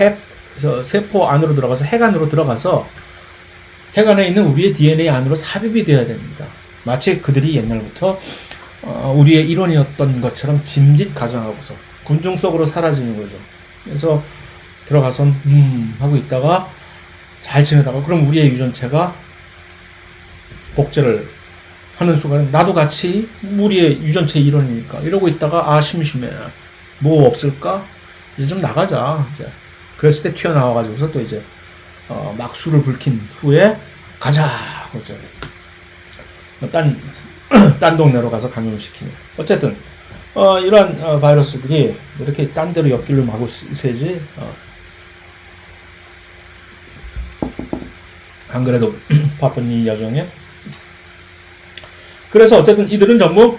세포 안으로 들어가서 핵 안으로 들어가서 핵 안에 있는 우리의 DNA 안으로 삽입이 되어야 됩니다. 마치 그들이 옛날부터 우리의 일원이었던 것처럼 짐짓 가정하고서 군중 속으로 사라지는 거죠. 그래서 들어가서 하고 있다가 잘 지내다가 그럼 우리의 유전체가 복제를 하는 순간에 나도 같이 우리의 유전체 일원이니까 이러고 있다가 심심해 뭐 없을까 이제 좀 나가자 이제 그랬을 때 튀어나와가지고서 또 이제 막 술을 불킨 후에 가자 이제 딴 동네로 가서 감염시키는. 어쨌든 이러한 바이러스들이 이렇게 딴 데로 옆길로 마구 새지 안 그래도 바쁜 이 여정에. 그래서 어쨌든 이들은 전부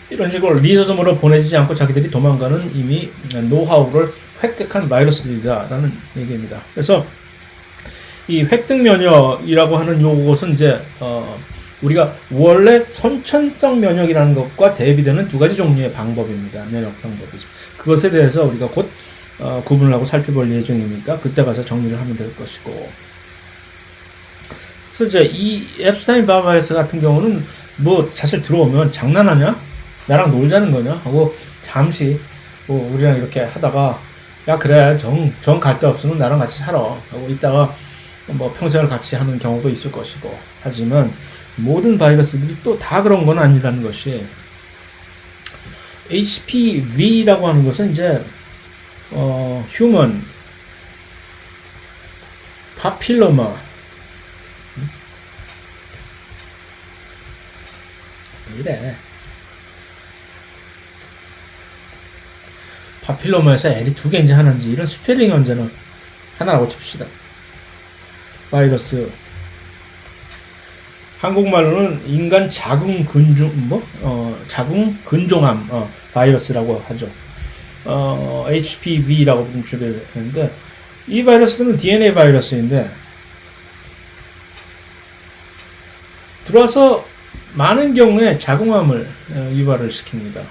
이런 식으로 리소솜으로 보내지지 않고 자기들이 도망가는 이미 노하우를 획득한 바이러스들이다라는 얘기입니다. 그래서 이 획득 면역이라고 하는 요것은 이제 우리가 원래 선천성 면역이라는 것과 대비되는 두 가지 종류의 방법입니다. 면역 방법이죠. 그것에 대해서 우리가 곧 구분을 하고 살펴볼 예정이니까 그때 가서 정리를 하면 될 것이고. 그래서 이제 이 앱스타인 바이러스 같은 경우는 뭐 사실 들어오면 장난하냐? 나랑 놀자는 거냐? 하고 잠시 우리랑 이렇게 하다가 야 그래 정 갈 데 없으면 나랑 같이 살아 하고 있다가 뭐 평생을 같이 하는 경우도 있을 것이고, 하지만 모든 바이러스들이 또 다 그런 건 아니라는 것이, HPV라고 하는 것은 이제 Human Papilloma, 이래. 파필로마에서 L이 두 개인지 하나인지 이런 스펠링 언제는 하나라고 칩시다. 바이러스. 한국말로는 인간 자궁 근종 자궁 근종암 바이러스라고 하죠. HPV라고 좀 줄여졌는데, 이 바이러스는 DNA 바이러스인데 들어와서 많은 경우에 자궁암을 유발을 시킵니다.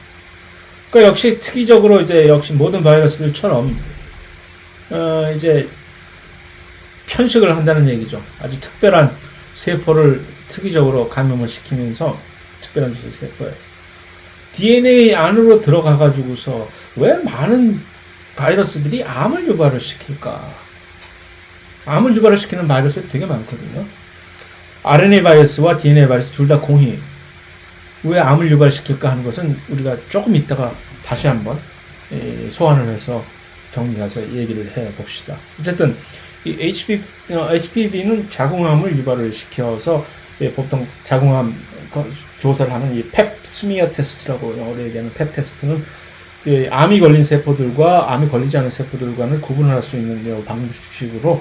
그러니까 역시 특이적으로 이제 역시 모든 바이러스들처럼 이제 편식을 한다는 얘기죠. 아주 특별한 세포를 특이적으로 감염을 시키면서, 특별한 세포에 DNA 안으로 들어가 가지고서 왜 많은 바이러스들이 암을 유발을 시킬까? 암을 유발을 시키는 바이러스가 되게 많거든요. RNA 바이러스와 DNA 바이러스 둘 다 공히 왜 암을 유발시킬까 하는 것은 우리가 조금 있다가 다시 한번 소환을 해서 정리해서 얘기를 해 봅시다. 어쨌든 이 HPV는 자궁암을 유발을 시켜서 보통 자궁암 조사를 하는 이 펩스미어 테스트라고 영어로 얘기하는 펩 테스트는 암이 걸린 세포들과 암이 걸리지 않은 세포들과는 구분할 수 있는 방식으로,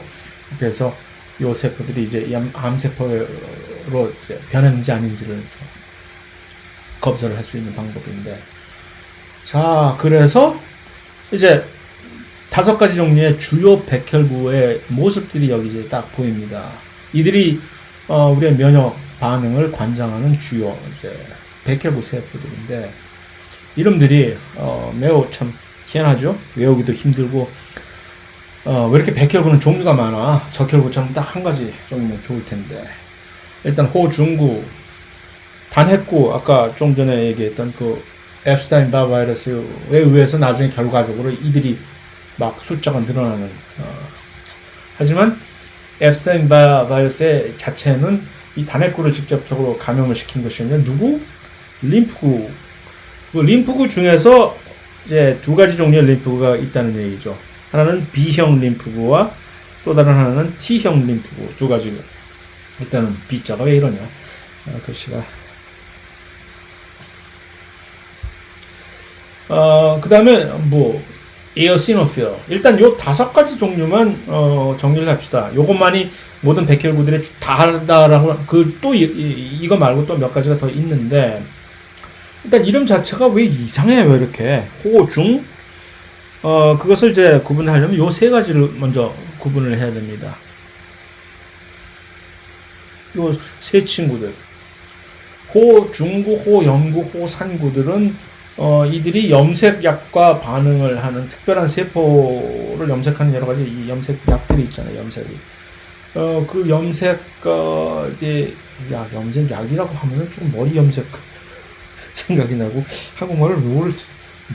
그래서 이 세포들이 이제 암 세포로 이제 변했는지 아닌지를 검사를 할 수 있는 방법인데, 자, 그래서 이제 5가지 종류의 주요 백혈구의 모습들이 여기 이제 딱 보입니다. 이들이 우리의 면역 반응을 관장하는 주요 이제 백혈구 세포들인데, 이름들이 매우 참 희한하죠. 외우기도 힘들고, 왜 이렇게 백혈구는 종류가 많아? 적혈구처럼 딱 한 가지 종류면 좋을 텐데. 일단 호중구, 단핵구, 아까 좀 전에 얘기했던 그 앱스타인-바 바이러스에 의해서 나중에 결과적으로 이들이 막 숫자가 늘어나는. 하지만 앱스타인-바 바이러스 자체는 이 단핵구를 직접적으로 감염을 시킨 것이 아니라 누구? 림프구. 그 림프구 중에서 이제 2가지 종류의 림프구가 있다는 얘기죠. 하나는 B형 림프구와 또 다른 하나는 T형 림프구, 2가지가. 일단은 B자가 왜 이러냐? 글씨가. 그 다음에 뭐 에어시노필. 일단 요 5가지 종류만 정리를 합시다. 요것만이 모든 백혈구들의 다르다라고, 또 이거 말고 또 몇 가지가 더 있는데, 일단 이름 자체가 왜 이상해? 왜 이렇게 호중? 그것을 이제 구분하려면 요 3가지를 먼저 구분을 해야 됩니다. 요 3 친구들, 호중구, 호염구, 호산구들은 이들이 염색약과 반응을 하는 특별한 세포를 염색하는 여러 가지 이 염색약들이 있잖아요. 염색이. 그 염색 이제 염색약이라고 하면은 좀 머리 염색 생각이 나고, 한국말을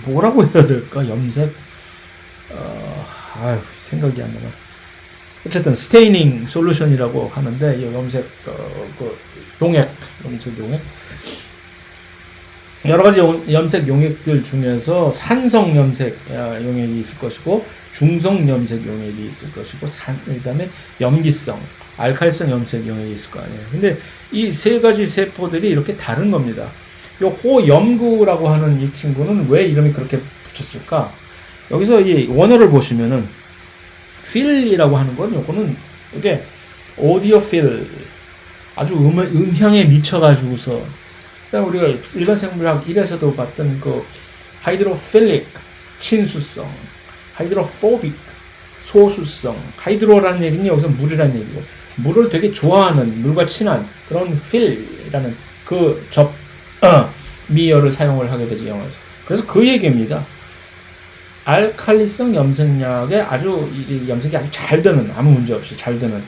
뭐라고 해야 될까? 염색. 생각이 안 나나. 어쨌든 스테이닝 솔루션이라고 하는데, 이 염색 용액, 여러 가지 염색 용액들 중에서 산성 염색 용액이 있을 것이고, 중성 염색 용액이 있을 것이고, 그다음에 염기성, 알칼리성 염색 용액이 있을 거 아니에요. 근데 이 3가지 세포들이 이렇게 다른 겁니다. 이 호염구라고 하는 이 친구는 왜 이름이 그렇게 붙였을까? 여기서 이 원어를 보시면은 필이라고 하는 건, 요거는 이게 오디오필, 아주 음향에 미쳐가지고서, 그다음 우리가 일반 생물학 1에서도 봤던 그 하이드로필릭, 친수성, 하이드로포빅, 소수성. 하이드로라는 얘기는 여기서 물이라는 얘기고, 물을 되게 좋아하는, 물과 친한 그런 필이라는 그 미어를 사용을 하게 되죠, 영어에서. 그래서 그 얘기입니다. 알칼리성 염색약에 이제 염색이 아주 잘 되는, 아무 문제 없이 잘 되는,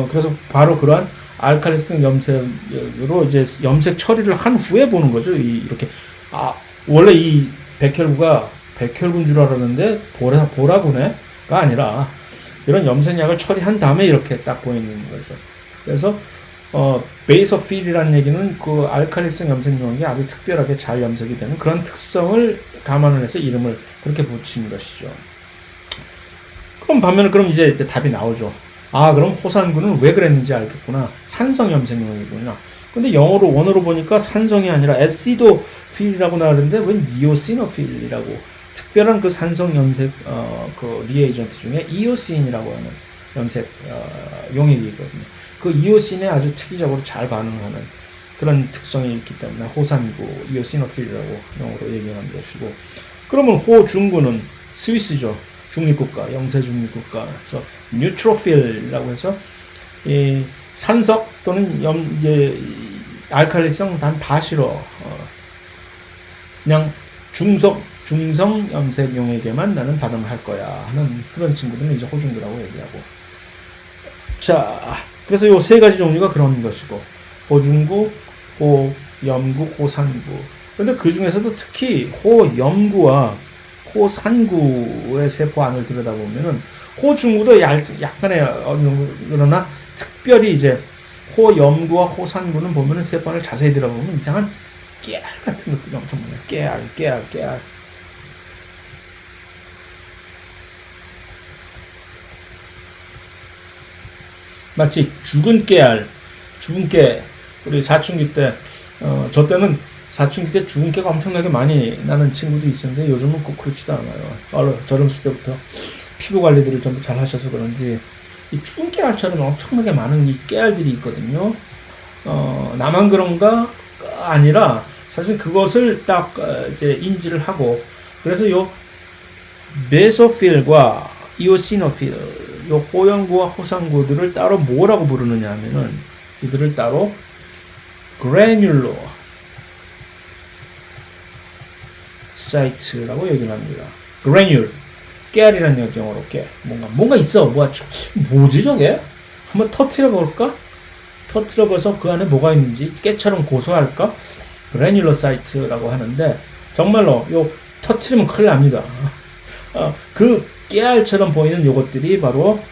그래서 바로 그러한 알칼리성 염색으로 이제 염색 처리를 한 후에 보는 거죠. 이렇게. 원래 이 백혈구가 백혈구인 줄 알았는데 보라구네가 아니라 이런 염색약을 처리한 다음에 이렇게 딱 보이는 거죠. 그래서 베이소필이라는 얘기는 그 알칼리성 염색용액이 아주 특별하게 잘 염색이 되는 그런 특성을 감안을 해서 이름을 그렇게 붙인 것이죠. 그럼 반면에 그럼 이제 답이 나오죠. 아, 그럼 호산군은 왜 그랬는지 알겠구나. 산성 염색용액이구나. 근데 영어로 원어로 보니까 산성이 아니라 에시도필이라고 나오는데 웬 이오시노필이라고 특별한 그 산성 염색 그 리에이전트 중에 이오신이라고 하는 염색 용액이 있거든요. 그 이오신에 아주 특이적으로 잘 반응하는 그런 특성이 있기 때문에 호산구, 이오시노필이라고 영어로 얘기하는 것이고, 그러면 호중구는 스위스죠. 중립국가, 영세 중립국가. 그래서 뉴트로필이라고 해서 이 산석 또는 이제 알칼리성 단 다 싫어. 그냥 중성 염색 용액에만 나는 발음을 할 거야 하는 그런 친구들은 이제 호중구라고 얘기하고. 자, 그래서 요 세 가지 종류가 그런 것이고, 호중구, 호염구, 호산구. 그런데 그 중에서도 특히 호염구와 호산구의 세포 안을 들여다보면은 호중구도 약간의 그러나 특별히 이제 호염구와 호산구는 보면은 세포 안을 자세히 들여다보면 이상한 깨알 같은 것들이 엄청 많아요. 깨알. 마치 죽은 깨. 우리 사춘기 때, 저 때는 사춘기 때 죽은 깨가 엄청나게 많이 나는 친구도 있었는데 요즘은 꼭 그렇지도 않아요. 젊었을 때부터 피부 관리들을 전부 잘 하셔서 그런지 이 죽은 깨알처럼 엄청나게 많은 이 깨알들이 있거든요. 나만 그런가? 아니라 사실 그것을 딱 이제 인지를 하고, 그래서 요 메소필과 이오시노필, 요 호염구와 호산구들을 따로 뭐라고 부르느냐 하면은 이들을 따로 그래뉴로 사이트라고 얘기를 합니다. 그래뉴, 깨알이라는 영어로 깨. 뭔가 있어. 뭐지 저게? 한번 터트려 볼까? 터트려 봐서 그 안에 뭐가 있는지 깨처럼 고소할까? 그래뉴러 사이트라고 하는데 정말로 요 터트리면 큰일 납니다. 그 깨알처럼 보이는 요것들이 바로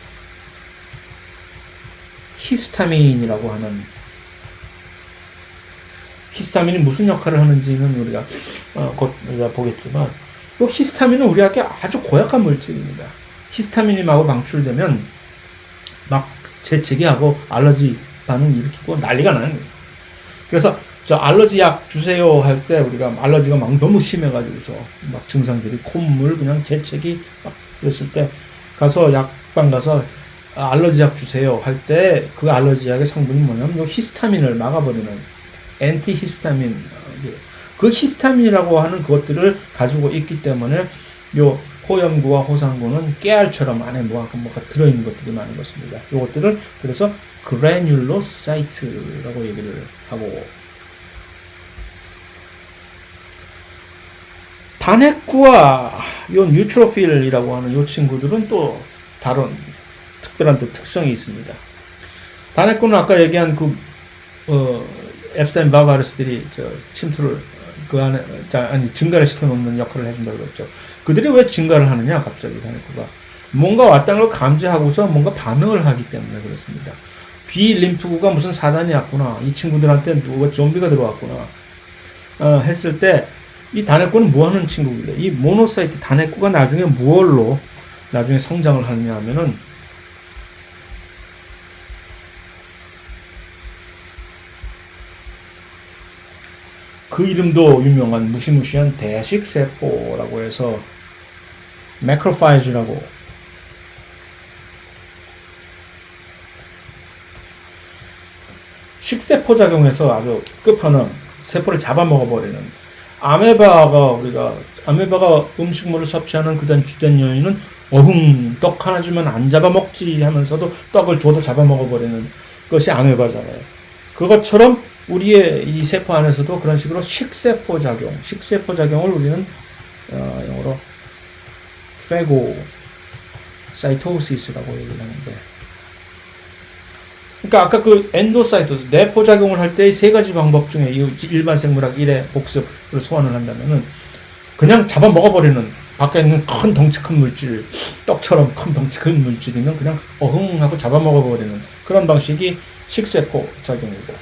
히스타민이라고 하는, 히스타민이 무슨 역할을 하는지는 우리가 곧 우리가 보겠지만, 이 히스타민은 우리에게 아주 고약한 물질입니다. 히스타민이 막 방출되면 막 재채기하고 알러지 반응 일으키고 난리가 나는 거예요. 그래서 저 알러지 약 주세요 할 때 우리가 알러지가 막 너무 심해가지고서 막 증상들이 콧물, 그냥 재채기 막 그랬을 때 가서 약방 가서 알러지 약 주세요 할 때 그 알러지 약의 성분이 뭐냐면 요 히스타민을 막아버리는 엔티히스타민, 그 히스타민이라고 하는 것들을 가지고 있기 때문에 요 호염구와 호산구는 깨알처럼 안에 뭐가 들어있는 것들이 많은 것입니다. 요것들을 그래서 그래뉴로사이트라고 얘기를 하고, 단핵구와 요 뉴트로필이라고 하는 요 친구들은 또 다른 특별한 또 특성이 있습니다. 단핵구는 아까 얘기한 그 앱스타인 바바르스들이 침투를 그 안에 증가를 시켜놓는 역할을 해준다고 그랬죠. 그들이 왜 증가를 하느냐? 갑자기 단핵구가 뭔가 왔다는 걸 감지하고서 뭔가 반응을 하기 때문에 그렇습니다. 비림프구가 무슨 사단이 왔구나, 이 친구들한테 누가 좀비가 들어왔구나 했을 때 이 단핵구는 뭐하는 친구길래 이 모노사이트 단핵구가 나중에 무얼로 나중에 성장을 하느냐 하면은 그 이름도 유명한 무시무시한 대식세포라고 해서 매크로파이지라고, 식세포 작용에서 아주 끝판왕 세포를 잡아먹어버리는 아메바가 음식물을 섭취하는 그다음 주된 요인은 떡 하나 주면 안 잡아먹지 하면서도 떡을 줘도 잡아먹어버리는 것이 아메바잖아요. 그것처럼 우리의 이 세포 안에서도 그런 식으로 식세포 작용을 우리는 영어로 페고사이토시스라고 얘기를 하는데, 그러니까 아까 그 엔도사이토스 내포 작용을 할 때 세 가지 방법 중에 이 일반 생물학 1의 복습을 소환을 한다면은 그냥 잡아먹어버리는 밖에 있는 큰 덩치 큰 물질, 떡처럼 큰 덩치 큰 물질이면 그냥 어흥하고 잡아먹어버리는 그런 방식이 식세포 작용이고,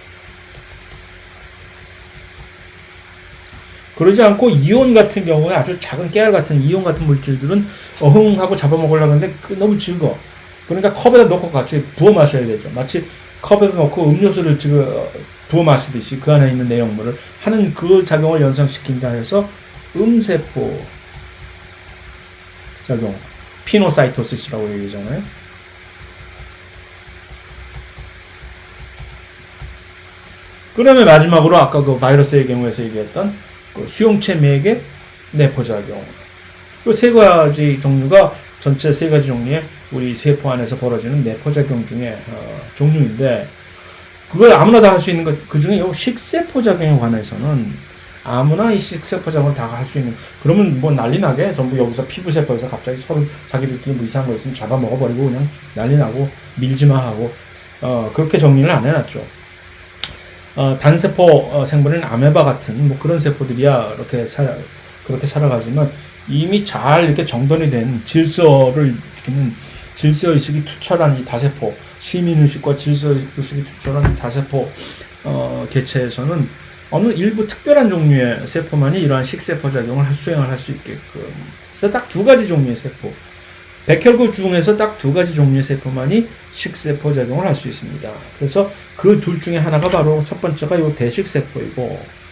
그러지 않고 이온 같은 경우에 아주 작은 깨알 같은 이온 같은 물질들은 어흥하고 잡아먹으려고 하는데 너무 즐거워. 그러니까 컵에다 넣고 같이 부어 마셔야 되죠. 마치 컵에다 넣고 음료수를 지금 부어 마시듯이 그 안에 있는 내용물을 하는 그 작용을 연상시킨다 해서 음세포 작용, 피노사이토시스라고 얘기하잖아요. 그다음에 마지막으로 아까 그 바이러스의 경우에서 얘기했던 그 수용체 맥의 내포작용. 그 세 가지 종류가 전체 세 가지 종류의 우리 세포 안에서 벌어지는 내포작용 중에 종류인데, 그걸 아무나 다 할 수 있는 것, 그 중에 이 식세포작용에 관해서는 아무나 이 식세포작용을 다 할 수 있는, 그러면 뭐 난리 나게 전부 여기서 피부세포에서 갑자기 서로 자기들끼리 뭐 이상한 거 있으면 잡아먹어버리고 그냥 난리 나고 밀지마 하고 그렇게 정리를 안 해놨죠. 단세포 생물인 아메바 같은 뭐 그런 세포들이야 그렇게 살아가지만, 이미 잘 이렇게 정돈이 된 질서를 지키는 질서의식이 투철한 이 다세포, 시민의식과 질서의식이 투철한 이 다세포 개체에서는 어느 일부 특별한 종류의 세포만이 이러한 식세포 작용을 수행을 할 수 있게끔, 그래서 딱 두 가지 종류의 세포, 백혈구 중에서 딱 두 가지 종류의 세포만이 식세포 작용을 할 수 있습니다. 그래서 그 둘 중에 하나가 바로 첫 번째가 이 대식세포이고,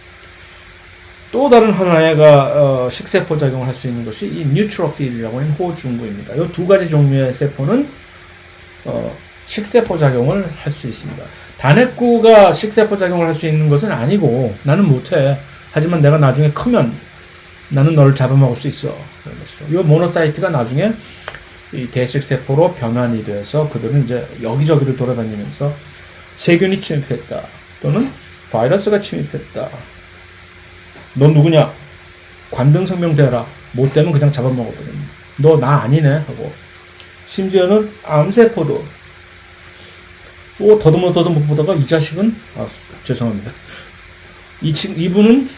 또 다른 하나가 식세포 작용을 할 수 있는 것이 이 뉴트로필이라고 하는 호중구입니다. 이 두 가지 종류의 세포는 식세포 작용을 할 수 있습니다. 단핵구가 식세포 작용을 할 수 있는 것은 아니고, 나는 못해. 하지만 내가 나중에 크면 나는 너를 잡아먹을 수 있어. 이 모노사이트가 나중에 이 대식세포로 변환이 돼서 그들은 이제 여기저기를 돌아다니면서 세균이 침입했다, 또는 바이러스가 침입했다, 너 누구냐? 관등성명 대라. 못 되면 그냥 잡아먹어버려. 너 나 아니네 하고, 심지어는 암세포도 더듬어 보다가 이 자식은 죄송합니다. 이분은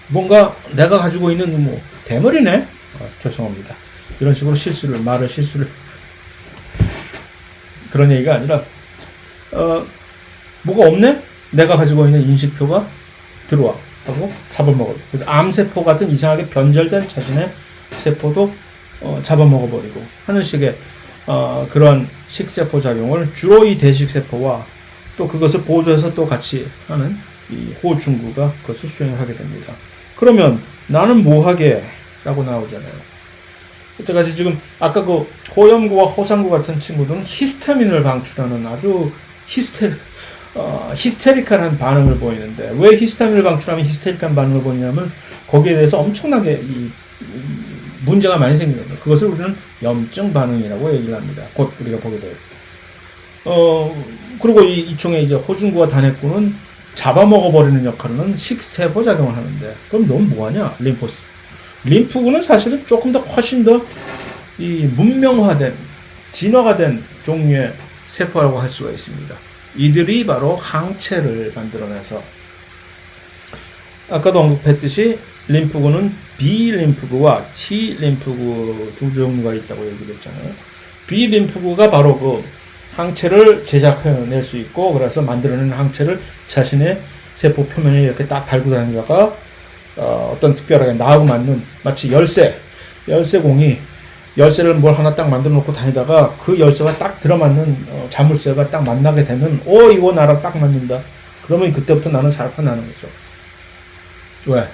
뭔가 내가 가지고 있는 뭐 대머리네. 죄송합니다. 이런 식으로 말을 실수를 그런 얘기가 아니라 뭐가 없네? 내가 가지고 있는 인식표가 들어와 하고 잡아먹어요. 그래서 암세포 같은 이상하게 변절된 자신의 세포도 잡아먹어버리고 하는 식의 그런 식세포 작용을 주로 이 대식세포와 또 그것을 보조해서 또 같이 하는 이 호중구가 그것을 수행을 하게 됩니다. 그러면 나는 뭐하게? 라고 나오잖아요. 그때까지 지금 아까 그 호염구와 호상구 같은 친구들은 히스타민을 방출하는 아주 히스테리컬한 반응을 보이는데, 왜 히스타민을 방출하면 히스테리컬한 반응을 보이냐면 거기에 대해서 엄청나게 문제가 많이 생깁니다. 그것을 우리는 염증 반응이라고 얘기를 합니다. 곧 우리가 보게 돼요. 그리고 이 총의 이제 호중구와 단핵구는 잡아먹어버리는 역할은 식세포 작용을 하는데, 그럼 넌 뭐하냐? 림프구는 사실은 조금 더 훨씬 더 이 문명화된, 진화가 된 종류의 세포라고 할 수가 있습니다. 이들이 바로 항체를 만들어내서, 아까도 언급했듯이 림프구는 B 림프구와 T 림프구 두 종류가 있다고 얘기를 했잖아요. B 림프구가 바로 그 항체를 제작해낼 수 있고, 그래서 만들어낸 항체를 자신의 세포 표면에 이렇게 딱 달고 다니다가 어떤 특별하게 나하고 맞는, 마치 열쇠공이 열쇠를 뭘 하나 딱 만들어 놓고 다니다가 그 열쇠가 딱 들어맞는 자물쇠가 딱 만나게 되면 이거 나랑 딱 맞는다. 그러면 그때부터 나는 살아나는 거죠. 왜?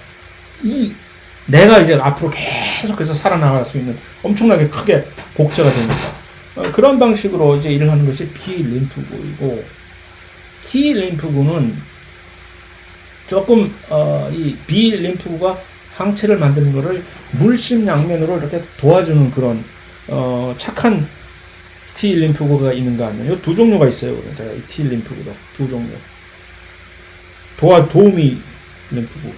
내가 이제 앞으로 계속해서 살아나갈 수 있는 엄청나게 크게 복제가 됩니다. 그런 방식으로 이제 일을 하는 것이 B 림프구이고, T 림프구는 조금 이 B 림프구가 항체를 만드는 거를 물심양면으로 이렇게 도와주는 그런 착한 T 림프구가 있는가 하면 이 두 종류가 있어요. 그러니까 이 T 림프구도 두 종류. 도우미 림프구.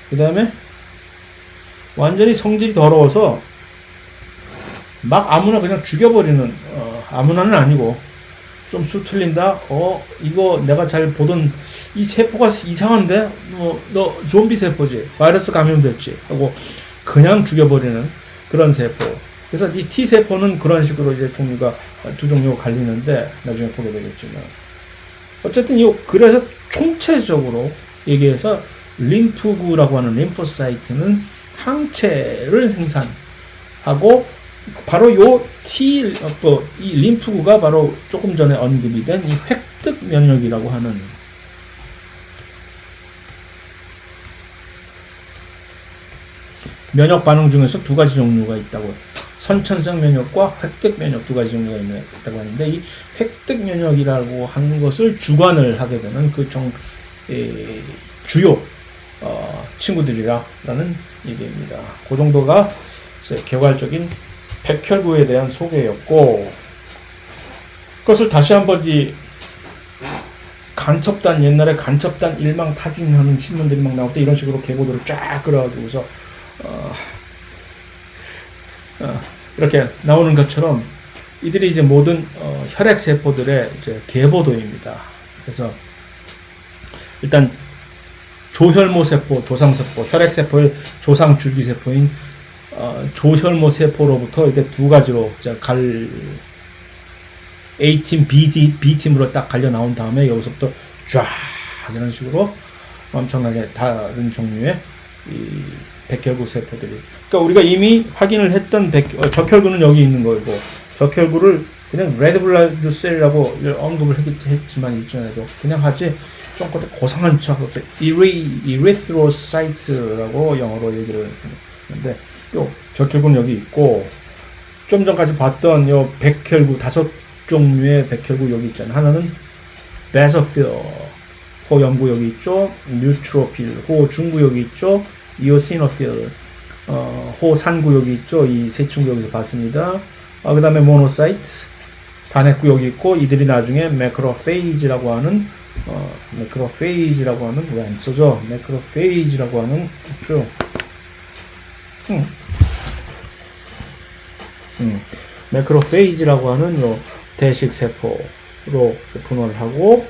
그 다음에 완전히 성질이 더러워서 막 아무나 그냥 죽여버리는, 아무나는 아니고 좀 수틀린다. 이거 내가 잘 보던 이 세포가 이상한데? 너 좀비 세포지? 바이러스 감염됐지? 하고 그냥 죽여버리는 그런 세포. 그래서 이 T세포는 그런 식으로 이제 종류가 두 종류가 갈리는데 나중에 보게 되겠지만 어쨌든 그래서 총체적으로 얘기해서 림프구라고 하는 림포사이트는 항체를 생산하고 바로 이 림프구가 바로 조금 전에 언급이 된 이 획득 면역이라고 하는 면역 반응 중에서 두 가지 종류가 있다고. 선천성 면역과 획득 면역 두 가지 종류가 있다고 하는데 이 획득 면역이라고 하는 것을 주관을 하게 되는 그 주요 친구들이라는 얘기입니다. 그 정도가 이제 개괄적인 백혈구에 대한 소개였고, 그것을 다시 한번 간첩단, 옛날에 간첩단 일망타진하는 신문들이 막 나올 때 이런 식으로 계보들을 쫙 그려가지고서 이렇게 나오는 것처럼 이들이 이제 모든 혈액 세포들의 이제 계보도입니다. 그래서 일단 조혈모 세포, 조상세포, 혈액 세포의 조상 줄기 세포인 조혈모 세포로부터 이게 두 가지로 A팀, B팀으로 딱 갈려 나온 다음에 여기서부터 쫙 이런 식으로 엄청나게 다른 종류의 이 백혈구 세포들이. 그러니까 우리가 이미 확인을 했던 적혈구는 여기 있는 거고, 적혈구를 그냥 레드 블라드 셀이라고 언급을 했지만 일전에도 그냥 하지 좀 고상한 척 이리스로사이트라고 영어로 얘기를 했는데 요 적혈구는 여기 있고, 좀 전까지 봤던 요 백혈구 다섯 종류의 백혈구 여기 있잖아요. 하나는 베소필 호염구 여기 있죠. 뉴트로필 호중구 여기 있죠. 이오시노필 호산구 여기 있죠. 이 세 친구 여기서 봤습니다. 그 다음에 모노사이트 단핵구 여기 있고, 이들이 나중에 매크로페이지라고 하는 왜 안 써져? 매크로페이지라고 하는 있죠. 매크로페이지라고 하는 요 대식 세포로 분원을 하고,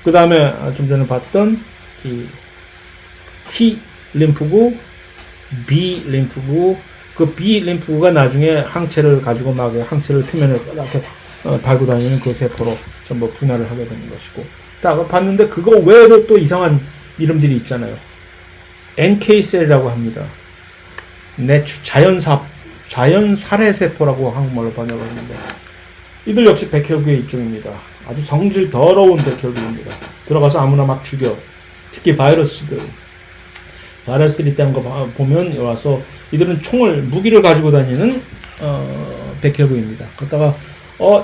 그 다음에 좀 전에 봤던 이 T 림프구, B 림프구, 그 B 림프구가 나중에 항체를 가지고 막 항체를 표면에 이렇게 달고 다니는 그 세포로 전부 분할을 하게 되는 것이고, 딱 봤는데 그거 외에도 또 이상한 이름들이 있잖아요. NK셀이라고 합니다. 자연살해세포라고 한국말로 번역을 했는데 이들 역시 백혈구의 일종입니다. 아주 성질 더러운 백혈구입니다. 들어가서 아무나 막 죽여. 특히 바이러스들이 딴 거 보면 와서 이들은 무기를 가지고 다니는 백혈구입니다. 그러다가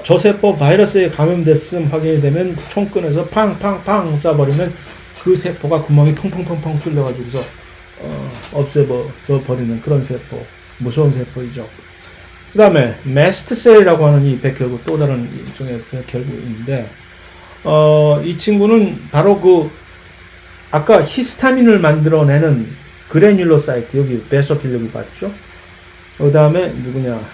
저 세포 바이러스에 감염됐음 확인이 되면 총 꺼내서 팡팡팡 쏴버리면 그 세포가 구멍이 펑펑펑펑 뚫려가지고서 없애져 버리는 그런 세포, 무서운 세포이죠. 그 다음에 메스트셀이라고 하는 이 백혈구, 또 다른 일종의 백혈구인데 이 친구는 바로 아까 히스타민을 만들어내는 그래뉼로사이트, 여기 베소필 여기 봤죠? 그 다음에 누구냐,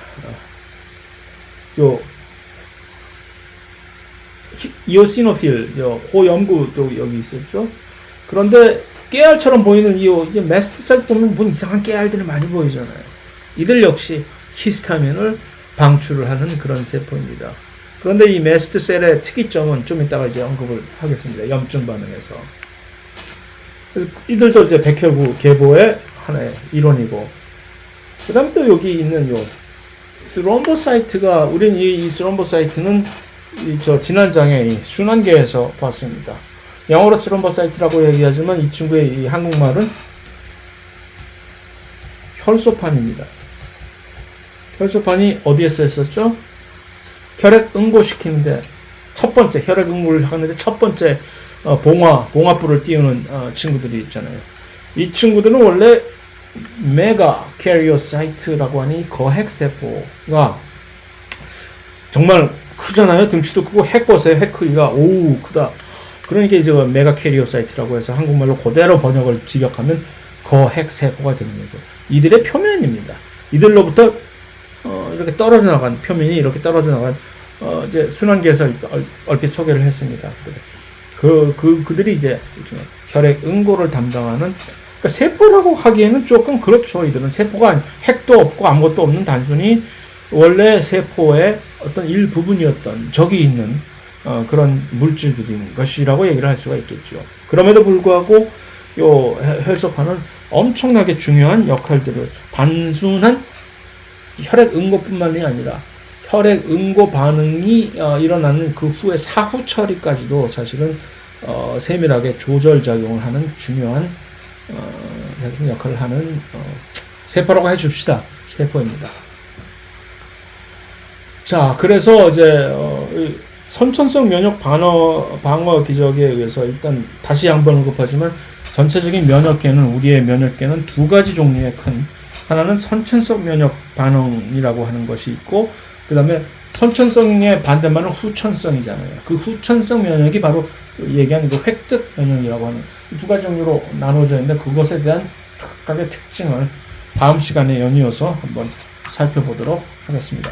이오시노필, 호염구도 여기 있었죠? 그런데 깨알처럼 보이는 이제 메스트셀 보면 뭐 이상한 깨알들이 많이 보이잖아요. 이들 역시 히스타민을 방출을 하는 그런 세포입니다. 그런데 이 메스트셀의 특이점은 좀 이따가 이제 언급을 하겠습니다. 염증 반응에서. 그래서 이들도 이제 백혈구 계보의 하나의 일원이고, 그 다음에 또 여기 있는 스롬보사이트가, 우린 이 스롬보사이트는 지난 장에 순환계에서 봤습니다. 영어로 스롬보사이트라고 얘기하지만 이 친구의 이 한국말은 혈소판입니다. 혈소판이 어디에서 했었죠? 혈액 응고시키는데 첫 번째 혈액 응고를 하는데 첫 번째 봉화불을 띄우는 친구들이 있잖아요. 이 친구들은 원래 메가 캐리오사이트라고 하는 거핵세포가 정말 크잖아요. 등치도 크고 핵 보세요. 핵 크기가 오우 크다. 그러니까 이제 메가 캐리오사이트라고 해서 한국말로 그대로 번역을 직역하면 거핵세포가 되는 거죠. 이들의 표면입니다. 이들로부터 이렇게 떨어져 나간 표면이 이렇게 떨어져 나간 이제 순환계에서 얼핏 소개를 했습니다. 그들이 이제 혈액 응고를 담당하는 그러니까 세포라고 하기에는 조금 그렇죠. 이들은 세포가 핵도 없고 아무것도 없는 단순히 원래 세포의 어떤 일부분이었던 적이 있는 그런 물질들인 것이라고 얘기를 할 수가 있겠죠. 그럼에도 불구하고 요 혈소판은 엄청나게 중요한 역할들을 단순한 혈액 응고뿐만이 아니라 혈액 응고 반응이 일어나는 그 후에 사후 처리까지도 사실은 세밀하게 조절 작용을 하는 중요한 역할을 하는 세포라고 해줍시다. 세포입니다. 자, 그래서 이제 선천성 면역 방어 기적에 의해서 일단 다시 한번 언급하지만 전체적인 면역계는 우리의 면역계는 두 가지 종류의 큰 하나는 선천성 면역 반응이라고 하는 것이 있고 그 다음에 선천성의 반대말은 후천성이잖아요. 그 후천성 면역이 바로 얘기하는 그 획득 면역이라고 하는 두 가지 종류로 나눠져 있는데 그것에 대한 각각의 특징을 다음 시간에 연이어서 한번 살펴보도록 하겠습니다.